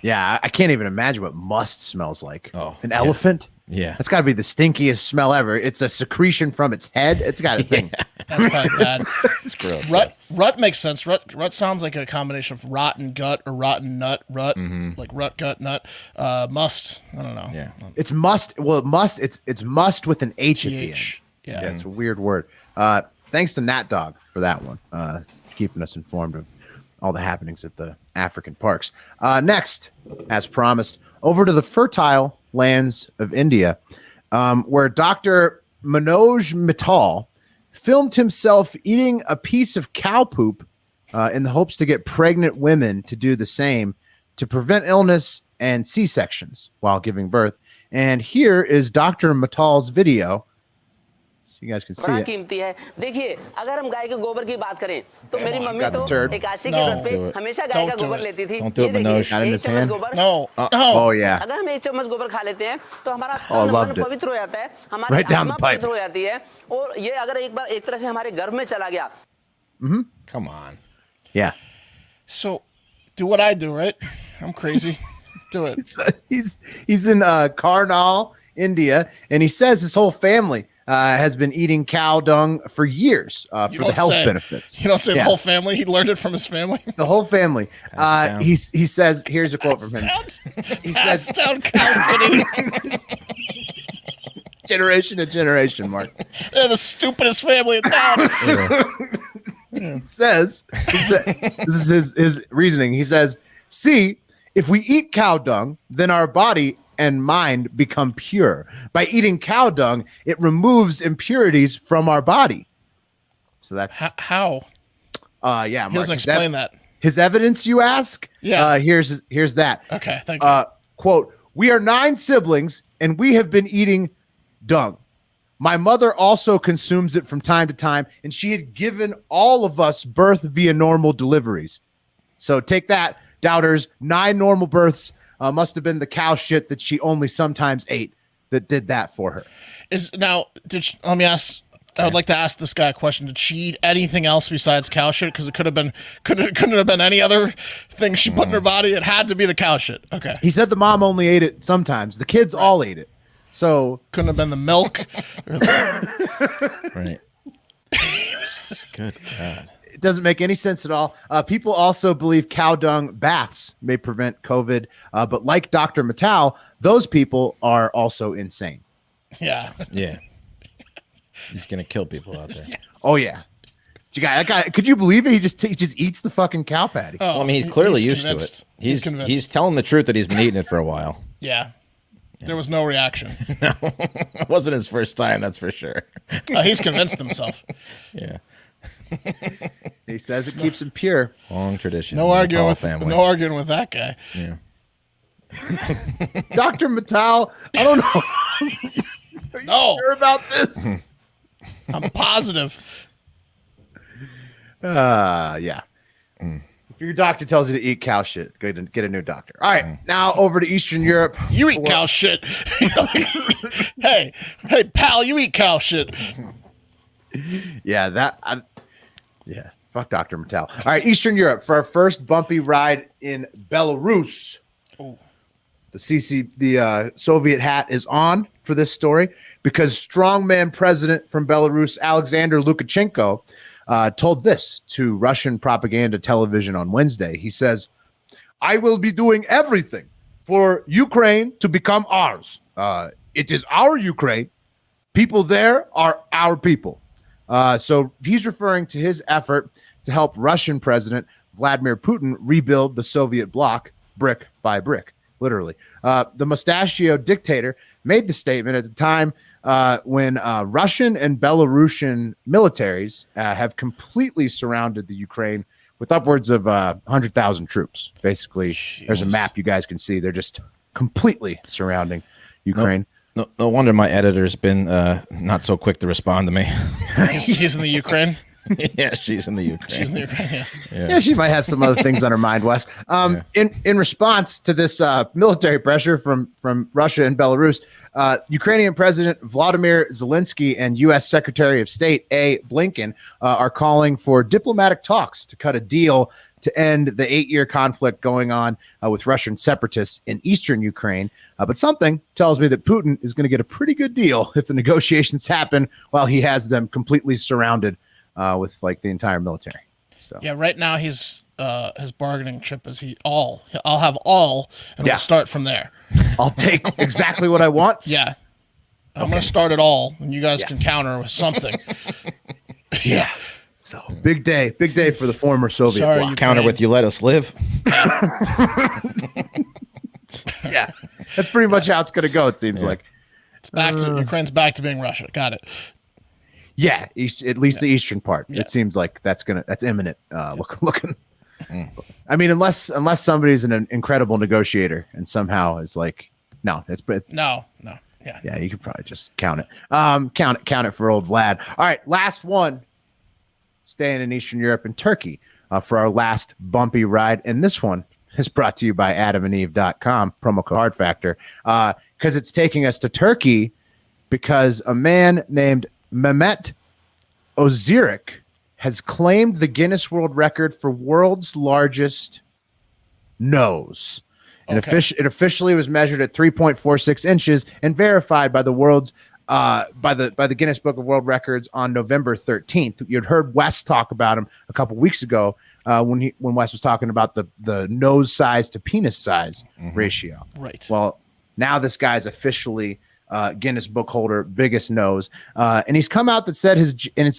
Yeah, I can't even imagine what Musth smells like. Oh, an elephant. Yeah, that's got to be the stinkiest smell ever. It's a secretion from its head. It's got a thing. That's probably bad. It's gross. Rut makes sense. Rut sounds like a combination of rotten gut or rotten nut. Rut, like rut, gut, nut. Must. I don't know. Yeah, it's must. Well, must. It's must with an H at the end. Yeah, it's a weird word. Thanks to Nat Dog for that one, keeping us informed of all the happenings at the African parks. Next, as promised, over to the fertile lands of India, where Dr. Manoj Mittal filmed himself eating a piece of cow poop in the hopes to get pregnant women to do the same to prevent illness and C-sections while giving birth. And here is Dr. Mittal's video. You guys can see it. कीमती है देखिए अगर हम गाय के गोबर की बात करें तो मेरी मम्मी तो एकादशी के व्रत पे हमेशा गाय का गोबर लेती थी Don't do it, Manoj. एक चम्मच गोबर Oh yeah. अगर हम एक चम्मच गोबर खा लेते हैं तो हमारा मन पवित्र हो जाता है हमारी आत्मा पवित्र हो जाती है और ये अगर एक बार एक तरह से हमारे गर्भ में चला गया Come on. Yeah. So do what I do, right? I'm crazy. Do it. He's in Karnal, India, and he says his whole family has been eating cow dung for years for the health benefits. You don't say the whole family. He learned it from his family. The whole family. He says, here's a quote from him. He says, down cow generation to generation, Mark. They're the stupidest family in town. He says, this is his reasoning. He says, see, if we eat cow dung, then our body and mind become pure. By eating cow dung, it removes impurities from our body. So that's how. Yeah, Mark, he doesn't explain that. His evidence, you ask? Yeah. Here's that. Okay, thank you. Quote: we are 9 siblings, and we have been eating dung. My mother also consumes it from time to time, and she had given all of us birth via normal deliveries. So take that, doubters. 9 normal births. Must have been the cow shit that she only sometimes ate that did that for her. Let me ask. I would like to ask this guy a question. Did she eat anything else besides cow shit? Because it couldn't have been any other thing she put in her body. It had to be the cow shit. Okay. He said the mom only ate it sometimes. The kids all ate it. So couldn't have been the milk. Right. Good God. It doesn't make any sense at all. People also believe cow dung baths may prevent COVID, but like Dr. Mittal, those people are also insane. Yeah. Yeah. He's gonna kill people out there. Oh yeah. That guy, could you believe it? He just eats the fucking cow patty. Oh, well, I mean, he's clearly used convinced. to it. Convinced. He's telling the truth that he's been eating it for a while. Yeah. There was no reaction. No, it wasn't his first time. That's for sure. He's convinced himself. Yeah. He says it keeps him pure. Long tradition. No arguing with that guy. Yeah. Dr. Mittal, I don't know. Are you sure about this? I'm positive. Yeah. If your doctor tells you to eat cow shit, get a new doctor. All right, now over to Eastern Europe. You eat cow shit. hey, pal, you eat cow shit. Yeah, fuck Dr. Mittal. All right, Eastern Europe for our first bumpy ride in Belarus. Oh. The Soviet hat is on for this story because strongman president from Belarus, Alexander Lukashenko, told this to Russian propaganda television on Wednesday. He says, I will be doing everything for Ukraine to become ours. It is our Ukraine. People there are our people. So he's referring to his effort to help Russian President Vladimir Putin rebuild the Soviet bloc brick by brick, literally. The mustachioed dictator made the statement at the time when Russian and Belarusian militaries have completely surrounded the Ukraine with upwards of 100,000 troops. Basically, there's a map you guys can see. They're just completely surrounding Ukraine. No wonder my editor's been not so quick to respond to me. He's in the Ukraine. Yeah, she's in the Ukraine. She's in the Ukraine. Yeah, she might have some other things on her mind, Wes. In response to this military pressure from Russia and Belarus, Ukrainian President Vladimir Zelensky and U.S. Secretary of State A. Blinken are calling for diplomatic talks to cut a deal to end the 8-year conflict going on with Russian separatists in eastern Ukraine. But something tells me that Putin is going to get a pretty good deal if the negotiations happen while he has them completely surrounded with like the entire military. So yeah, right now his bargaining chip is I'll have all, and we'll start from there. I'll take exactly what I want. Yeah, I'm going to start it all, and you guys can counter with something. Yeah. So big day for the former Soviet bloc. Ukraine. Counter with "You let us live." Yeah, that's pretty much how it's going to go. It seems like it's back to Ukraine's back to being Russia. Got it. Yeah, at least the eastern part. Yeah. It seems like that's imminent. Looking. I mean, unless somebody's an incredible negotiator and somehow is like, no. Yeah, you could probably just count it. Count it for old Vlad. All right, last one. Staying in Eastern Europe and Turkey for our last bumpy ride, and this one is brought to you by AdamandEve.com, promo code Hard Factor, because it's taking us to Turkey because a man named Mehmet Ozirik has claimed the Guinness World Record for world's largest nose. And it officially was measured at 3.46 inches and verified by the world's by the Guinness Book of World Records on November 13th. You'd heard Wes talk about him a couple weeks ago when Wes was talking about the nose size to penis size ratio. Right. Well, now this guy's officially Guinness book holder, biggest nose, and he's come out that said his giant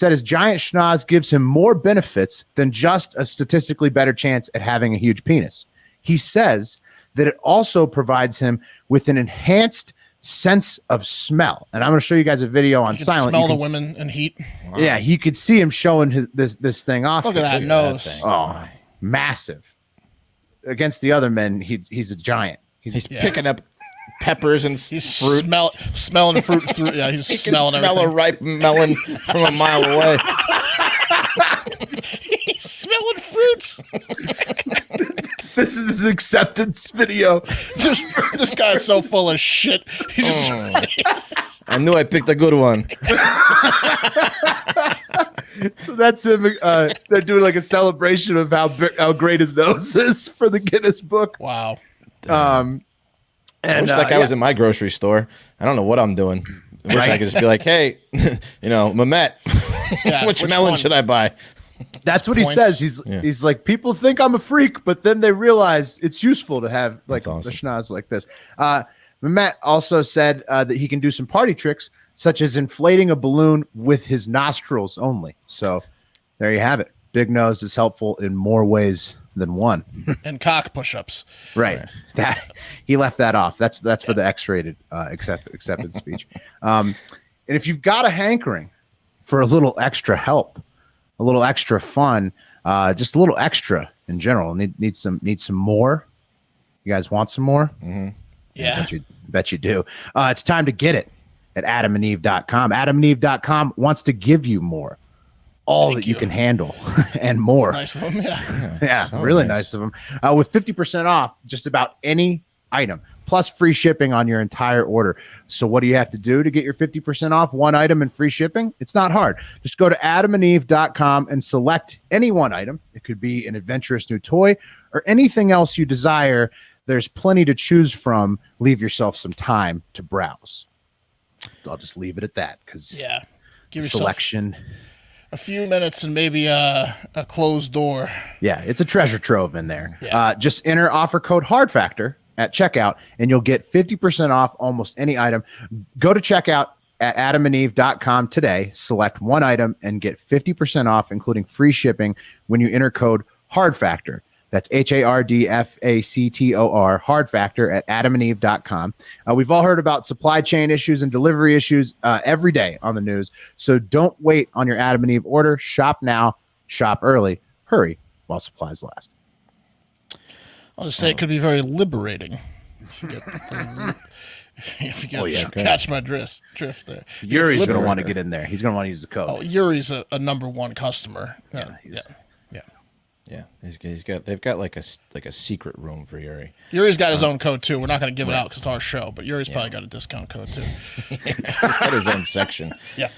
schnoz gives him more benefits than just a statistically better chance at having a huge penis. He says that it also provides him with an enhanced sense of smell, and I'm going to show you guys a video on silent. Smell the women in heat. Wow. Yeah, you could see him showing this thing off. Look at that nose! Oh, massive. Against the other men, he's a giant. He's picking up peppers and fruit. Smelling fruit through. Yeah, he's smelling smell everything. a ripe melon from a mile away. He's smelling fruits. This is his acceptance video. This guy's so full of shit. I knew I picked a good one. So that's him. They're doing like a celebration of how great his nose is for the Guinness Book. Wow. And I wish that guy was in my grocery store. I don't know what I'm doing. I wish I could just be like, hey, Mehmet, which melon should I buy? That's what he says. He's like, people think I'm a freak, but then they realize it's useful to have like the schnoz like this. Mehmet also said that he can do some party tricks, such as inflating a balloon with his nostrils only. So there you have it. Big nose is helpful in more ways than one. And cock push-ups. Right. That he left that off. That's for the X-rated acceptance speech. And if you've got a hankering for a little extra help, a little extra fun, just a little extra in general, need some more. You guys want some more? Mm-hmm. Yeah. Bet you do. It's time to get it at AdamandEve.com. AdamandEve.com wants to give you more. All that you can handle and more. That's nice of them, yeah, really nice of them. With 50% off just about any item, plus free shipping on your entire order. So what do you have to do to get your 50% off one item and free shipping? It's not hard. Just go to AdamandEve.com and select any one item. It could be an adventurous new toy or anything else you desire. There's plenty to choose from. Leave yourself some time to browse. So I'll just leave it at that because give yourself selection. A few minutes and maybe a closed door. Yeah, it's a treasure trove in there. Yeah. Just enter offer code Hard Factor at checkout, and you'll get 50% off almost any item. Go to checkout at AdamandEve.com today. Select one item and get 50% off, including free shipping when you enter code Hard Factor. That's HARDFACTOR, Hard Factor at adamandeve.com. We've all heard about supply chain issues and delivery issues every day on the news. So don't wait on your Adam and Eve order. Shop now, shop early, hurry while supplies last. I'll just say it could be very liberating if you get catch my drift there. Yuri's going to want to get in there. He's going to want to use the code. Oh, Yuri's a number one customer. Yeah, they've got like a secret room for Yuri. Yuri's got his own code too. We're not going to give it out because it's our show, but Yuri's probably got a discount code too. He's got his own section. Yeah.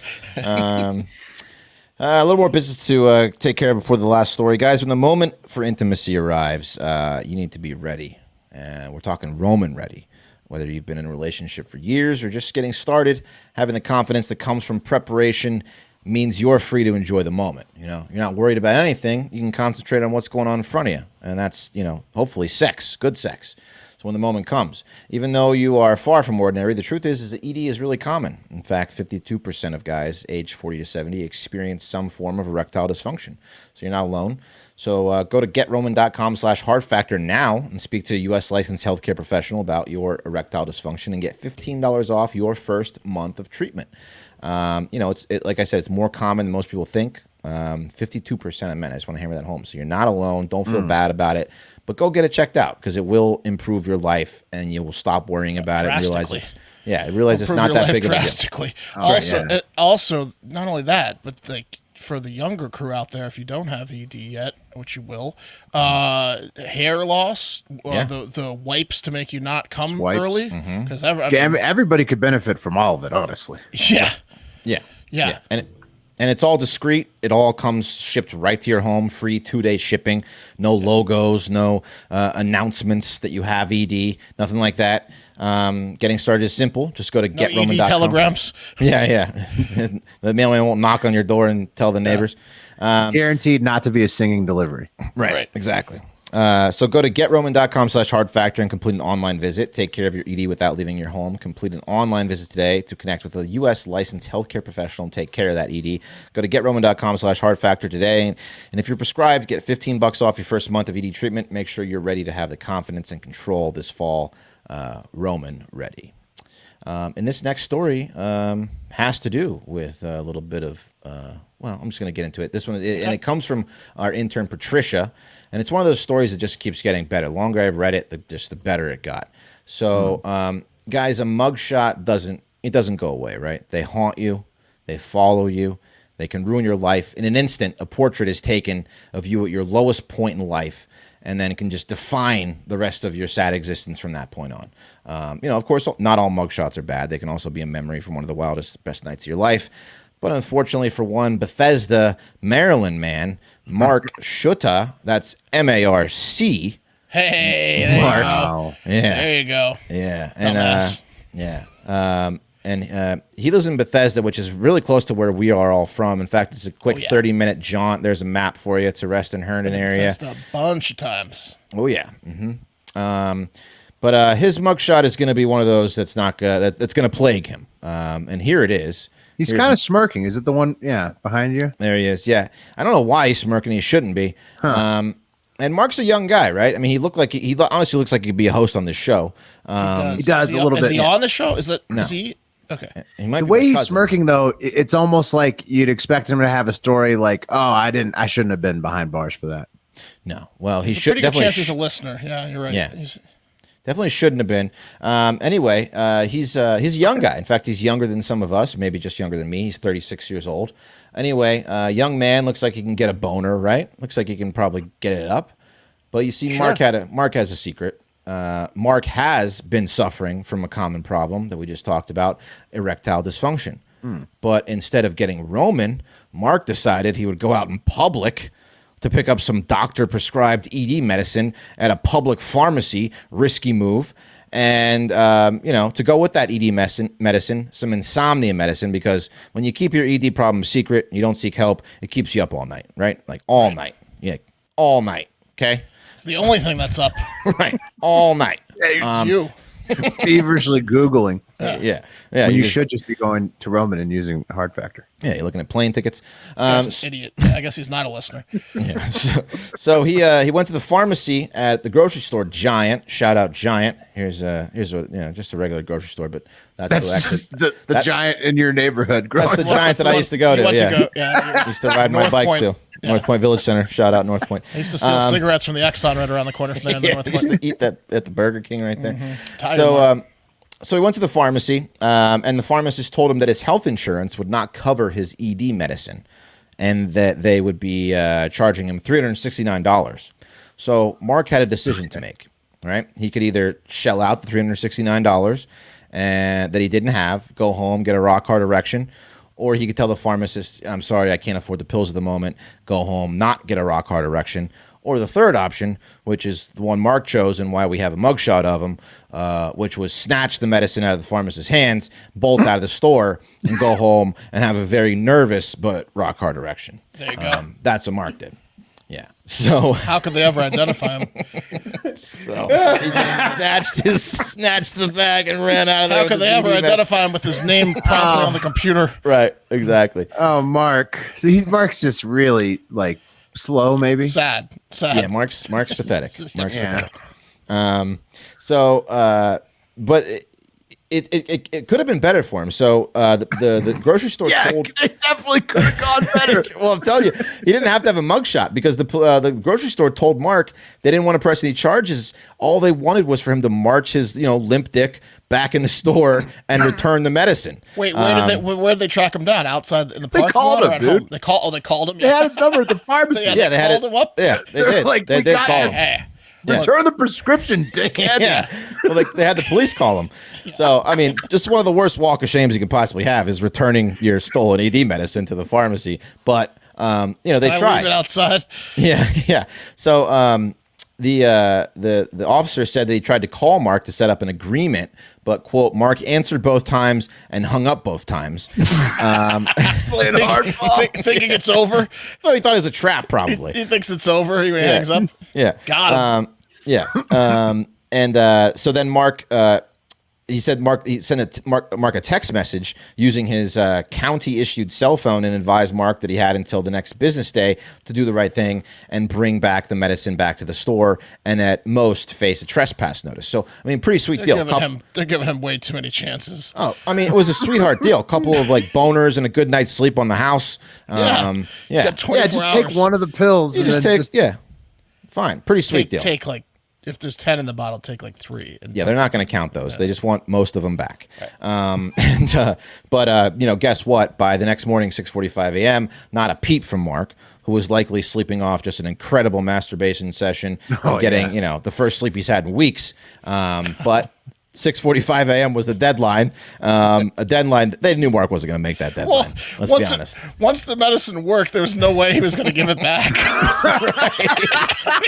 A little more business to take care of before the last story, guys. When the moment for intimacy arrives, you need to be ready. We're talking Roman ready. Whether you've been in a relationship for years or just getting started, having the confidence that comes from preparation means you're free to enjoy the moment. You know, you're not worried about anything. You can concentrate on what's going on in front of you. And that's, hopefully sex, good sex. So when the moment comes, even though you are far from ordinary, the truth is that ED is really common. In fact, 52% of guys aged 40 to 70 experience some form of erectile dysfunction. So you're not alone. So go to GetRoman.com/hardfactor now and speak to a U.S. licensed healthcare professional about your erectile dysfunction and get $15 off your first month of treatment. Like I said, it's more common than most people think. 52% of men. I just want to hammer that home. So you're not alone. Don't feel bad about it, but go get it checked out because it will improve your life and you will stop worrying about it and realize it's not that big of a deal. Also, not only that, but for the younger crew out there, if you don't have ED yet, which you will, hair loss, the wipes to make you not come early, because everybody could benefit from all of it, honestly. Yeah. And it's all discreet. It all comes shipped right to your home, free 2-day shipping, no logos, no announcements that you have ED, nothing like that. Getting started is simple. Just go to GetRoman.com. ED telegrams. Yeah. The mailman won't knock on your door and tell the neighbors. Guaranteed not to be a singing delivery. Right. Exactly. So go to GetRoman.com/hardfactor and complete an online visit. Take care of your ED without leaving your home. Complete an online visit today to connect with a U.S. licensed healthcare professional and take care of that ED. Go to GetRoman.com/hardfactor today. And if you're prescribed, get $15 off your first month of ED treatment. Make sure you're ready to have the confidence and control this fall. Roman ready. And this next story has to do with a little bit of, I'm just going to get into it. This one, and it comes from our intern, Patricia. And it's one of those stories that just keeps getting better. The longer I've read it, the better it got. So, guys, a mugshot doesn't go away, right? They haunt you. They follow you. They can ruin your life. In an instant, a portrait is taken of you at your lowest point in life, and then it can just define the rest of your sad existence from that point on. Of course, not all mugshots are bad. They can also be a memory from one of the wildest, best nights of your life. But unfortunately for one Bethesda, Maryland man, Mark Schutte, that's M-A-R-C. Hey, there Mark. you go. Yeah. There you go. Yeah. And he lives in Bethesda, which is really close to where we are all from. In fact, it's a quick 30-minute jaunt. There's a map for you. It's a Rest and Herndon area. Bethesda a bunch of times. Oh, yeah. But his mugshot is going to be one of those that's not that's going to plague him. And here it is. He's kind of smirking. Is it the one, behind you? There he is, yeah. I don't know why he's smirking. He shouldn't be. And Mark's a young guy, right? I mean, he honestly looks like he could be a host on this show. He does a little bit. Is he on the show? Is that, no. is he? Okay. The way he's smirking, though, it's almost like you'd expect him to have a story like, I shouldn't have been behind bars for that. No. Well, he There's should a pretty definitely. Good chance he's a listener. Yeah, you're right. Yeah. Definitely shouldn't have been. Anyway, he's a young guy. In fact, he's younger than some of us, maybe just younger than me. He's 36 years old. Anyway, young man, looks like he can get a boner, right? Looks like he can probably get it up. But you see, Sure. Mark has a secret. Mark has been suffering from a common problem that we just talked about, erectile dysfunction. But instead of getting Roman, Mark decided he would go out in public to pick up some doctor-prescribed ED medicine at a public pharmacy, risky move, and, to go with that ED medicine, some insomnia medicine, because when you keep your ED problem secret, you don't seek help, it keeps you up all night, right? Like all night. Yeah, all night, okay? It's the only thing that's up. Right, all night. You. Feverishly Googling. Yeah. When you should just be going to Roman and using Hard Factor. Yeah, you're looking at plane tickets. This idiot. Yeah, I guess he's not a listener. Yeah. So he went to the pharmacy at the grocery store Giant. Shout out Giant. Here's what just a regular grocery store, but that's just the Giant in your neighborhood. That's the Giant that I used to go to. Yeah. Used to ride my bike to. Yeah. North Point Village Center. Shout out North Point. I used to steal cigarettes from the Exxon right around the corner from there. In the North I used Point. to eat that at the Burger King right there. Mm-hmm. So he went to the pharmacy, and the pharmacist told him that his health insurance would not cover his ED medicine, and that they would be charging him $369. So Mark had a decision to make. Right, he could either shell out the $369 and that he didn't have, go home, get a rock hard erection, or he could tell the pharmacist, "I'm sorry, I can't afford the pills at the moment." Go home, not get a rock hard erection. Or the third option, which is the one Mark chose and why we have a mugshot of him, which was snatch the medicine out of the pharmacist's hands, bolt out of the store, and go home and have a very nervous but rock hard erection. There you go. That's what Mark did. Yeah. So how could they ever identify him? So he just snatched the bag and ran out of there. How could they ever identify him with his name promptly on the computer? Right. Exactly. Oh, Mark. So Mark's just really like slow, maybe. Sad. Yeah, Mark's pathetic. Mark's pathetic. But it could have been better for him. So the grocery store told it definitely could have gone better. Well, I'm telling you, he didn't have to have a mugshot because the grocery store told Mark they didn't want to press any charges. All they wanted was for him to march his limp dick back in the store and return the medicine. Wait, where did they track him down? Outside in the parking lot? They called him, dude. Home? They called him. They had his number at the pharmacy. They called him up. Yeah, they did. Like, they did call him. Return the prescription, dickhead. Yeah. Well, they had the police call him. So, I mean, just one of the worst walk of shames you could possibly have is returning your stolen ED medicine to the pharmacy. But, they tried. Leave it outside. Yeah. So, the officer said that he tried to call Mark to set up an agreement, but, quote, Mark answered both times and hung up both times. Playing hardball. Thinking it's over? No, he thought it was a trap, probably. He thinks it's over. He hangs up. Yeah. Got him. So then Mark, he sent Mark a text message using his county-issued cell phone and advised Mark that he had until the next business day to do the right thing and bring back the medicine back to the store and at most face a trespass notice. So, I mean, pretty sweet deal. They're giving him way too many chances. Oh, I mean, it was a sweetheart deal. A couple of boners and a good night's sleep on the house. Just take one of the pills. Fine. Pretty sweet deal. Take if there's 10 in the bottle, take 3. Yeah, they're not going to count those. They just want most of them back. Right. Guess what? By the next morning, 6:45 a.m., not a peep from Mark, who was likely sleeping off just an incredible masturbation session, getting the first sleep he's had in weeks. But 6:45 a.m. was the deadline. A deadline they knew Mark wasn't going to make that deadline. Let's be honest. Once the medicine worked, there was no way he was going to give it back.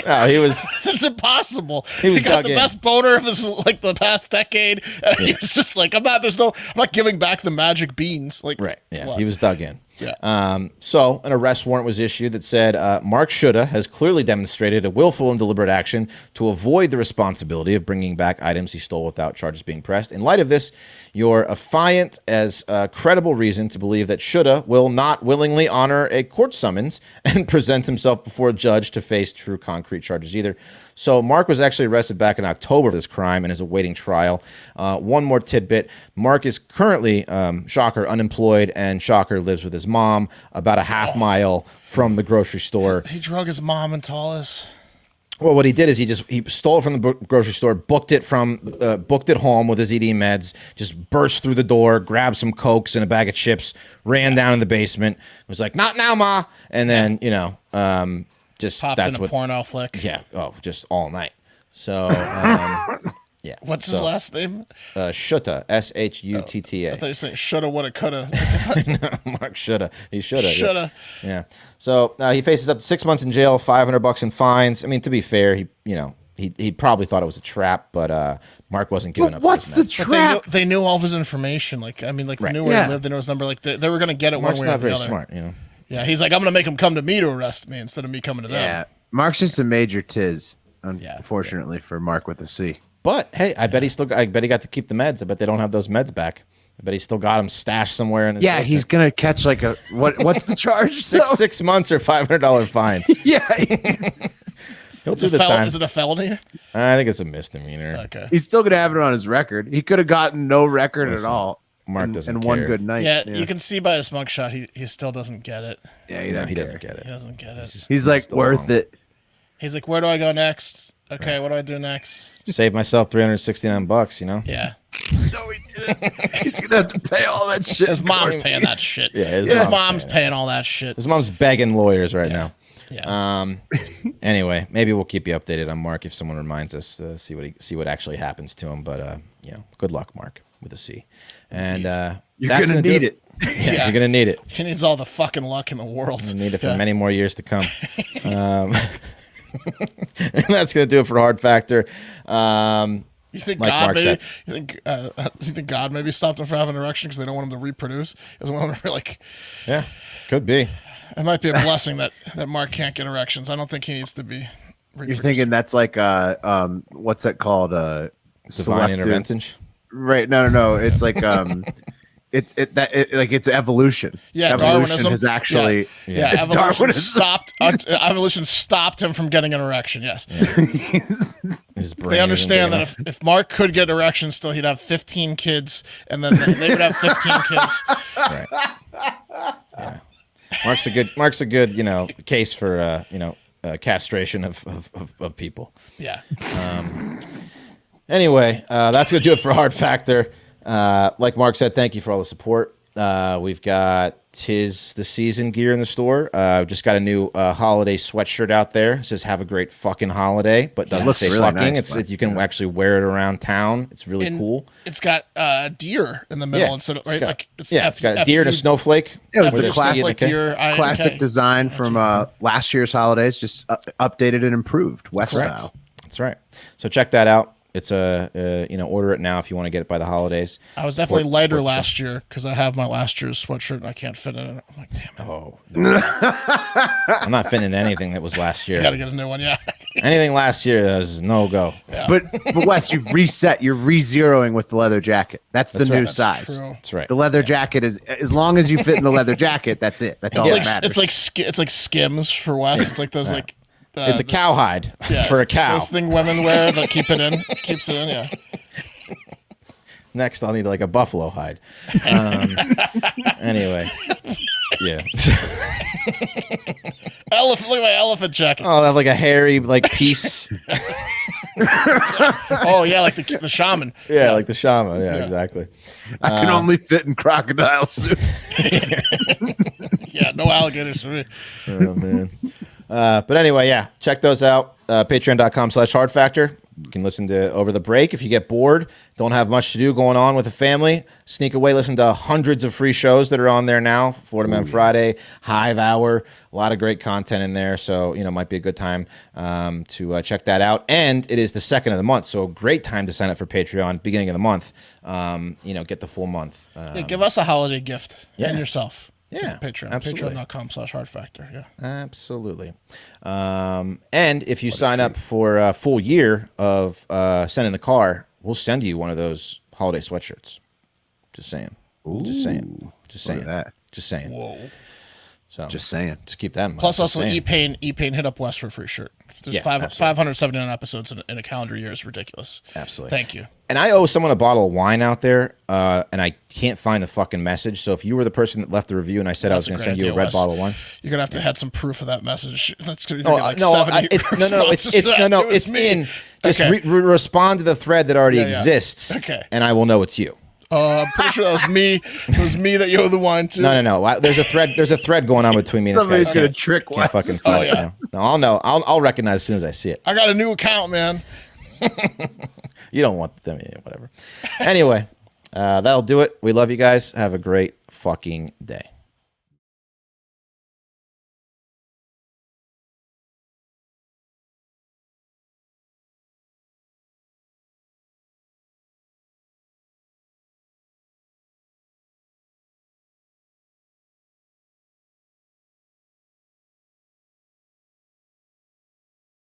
No, he was. It's impossible. He got the best boner of his the past decade, and he was just like, I'm not giving back the magic beans. Right. Yeah. What? He was dug in. Yeah. So an arrest warrant was issued that said Mark Shoulda has clearly demonstrated a willful and deliberate action to avoid the responsibility of bringing back items he stole without charges being pressed. In light of this, your affiant as a credible reason to believe that Shoulda will not willingly honor a court summons and present himself before a judge to face true concrete charges either. So Mark was actually arrested back in October for this crime and is awaiting trial. One more tidbit. Mark is currently, shocker, unemployed, and shocker, lives with his mom about a half mile from the grocery store. He drug his mom into all this. Well, what he did is he stole it from the grocery store, booked it home with his ED meds, just burst through the door, grabbed some Cokes and a bag of chips, ran down in the basement, was like, "Not now, Ma," and then just popped that's in a porno flick. Yeah. Oh, just all night. So, yeah. What's his last name? Shutta. Shutta. I thought you were saying shoulda, woulda, coulda. Mark shoulda. He shoulda. Shoulda. Yeah. So he faces up to 6 months in jail, $500 in fines. I mean, to be fair, he probably thought it was a trap, but Mark wasn't giving up. What's the trap? They knew all of his information. They knew where he lived, they knew his number. They were gonna get it Mark's one way or not the very other. smart, Yeah, he's like, I'm gonna make him come to me to arrest me instead of me coming to them. Yeah, Mark's just a major tiz, unfortunately for Mark with a C. But hey, I bet he got to keep the meds. I bet they don't have those meds back. I bet he still got them stashed somewhere in his basement. He's gonna catch like a what's the charge? Six months or $500 fine. Yeah. He'll do the time. Is it a felony? I think it's a misdemeanor. Okay. He's still gonna have it on his record. He could have gotten no record at all. Mark doesn't care. one good night. Yeah, you can see by his mugshot he still doesn't get it. Yeah, he doesn't get it. He doesn't get it. He's like worth it. He's like, where do I go next? Okay, what do I do next? Save myself $369, you know? Yeah. No, he didn't. He's gonna have to pay all that shit. His mom's paying that shit. Yeah, his mom's paying all that shit. His mom's begging lawyers right now. Yeah. Anyway, maybe we'll keep you updated on Mark if someone reminds us. See what actually happens to him. But good luck, Mark, with a C. And you're gonna need it. Yeah, you're gonna need it. He needs all the fucking luck in the world. You need it for many more years to come. And that's gonna do it for Hard Factor. You think like God Mark maybe? said. You think God maybe stopped him from having an erection because they don't want him to reproduce? Doesn't want him to like. Yeah, could be. It might be a blessing that Mark can't get erections. I don't think he needs to be. You're thinking that's like what's that called? Divine intervention. Right? No. It's like it's evolution. Yeah, evolution Darwinism has actually. Yeah. It's Evolution Darwinism. stopped. Evolution stopped him from getting an erection. Yes. His brain They understand isn't that if Mark could get erections still, he'd have 15 kids, and then they would have 15 kids. Right. Yeah. Mark's a good case for castration of people. Yeah. Anyway, that's gonna do it for Hard Factor. Like Mark said, thank you for all the support. We've got Tis the Season gear in the store. Just got a new holiday sweatshirt out there. It says "Have a great fucking holiday," but doesn't say really fucking. nice, You can actually wear it around town. It's really cool. It's got deer in the middle instead of right. It's got a deer and a snowflake. It was with the a classic C and a K. classic design from last year's holidays, just updated and improved West style. That's right. So check that out. It's order it now if you want to get it by the holidays. I was definitely lighter last year because I have my last year's sweatshirt and I can't fit in it. I'm like, damn it. Oh, no. I'm not fitting in anything that was last year. You got to get a new one, yeah. Anything last year is no go. Yeah. But Wes, you've reset. You're re-zeroing with the leather jacket. That's the new That's size. true. That's right. The leather jacket is as long as you fit in the leather jacket. That's it. That's all that matters. It's like Skims for Wes. It's like those like. It's a cowhide for a cow. Those thing women wear that keeps it in, yeah. Next, I'll need like a buffalo hide. Anyway, yeah. Look at my elephant jacket. Oh, that like a hairy like piece. Oh yeah, like the shaman. Yeah, like the shaman. Yeah, exactly. I can only fit in crocodile suits. Yeah, no alligators for me. Oh man. But anyway, yeah, check those out. Patreon.com/hardfactor. You can listen to over the break if you get bored, don't have much to do going on with the family. Sneak away, listen to hundreds of free shows that are on there now. Florida Man Friday, Hive Hour, a lot of great content in there. So, might be a good time to check that out. And it is the 2nd of the month, so a great time to sign up for Patreon, beginning of the month. Get the full month. Give us a holiday gift and yourself. Yeah, Patreon. absolutely. Patreon.com/hardfactor. Yeah, absolutely. And if you sign up for a full year of Send in the Car, we'll send you one of those holiday sweatshirts. Just saying. Just saying. Just saying. Whoa. So just saying. Just keep that in mind. Plus, also E-Pain hit up West for a free shirt. There's 579 episodes in a calendar year. Is ridiculous. Absolutely. Thank you. And I owe someone a bottle of wine out there, and I can't find the fucking message. So if you were the person that left the review and I said I was going to send you a red bottle of wine, you're going to have some proof of that message. That's going to no, be like no, 70 it's in. Just respond to the thread that already exists, okay, and I will know it's you. I'm pretty sure that was me. It was me that you owe the wine to. No. There's a thread going on between me and Somebody's this guy. Somebody's going to trick Wes. Fucking find it now. No, I'll know. I'll recognize as soon as I see it. I got a new account, man. You don't want them, whatever. Anyway, that'll do it. We love you guys. Have a great fucking day.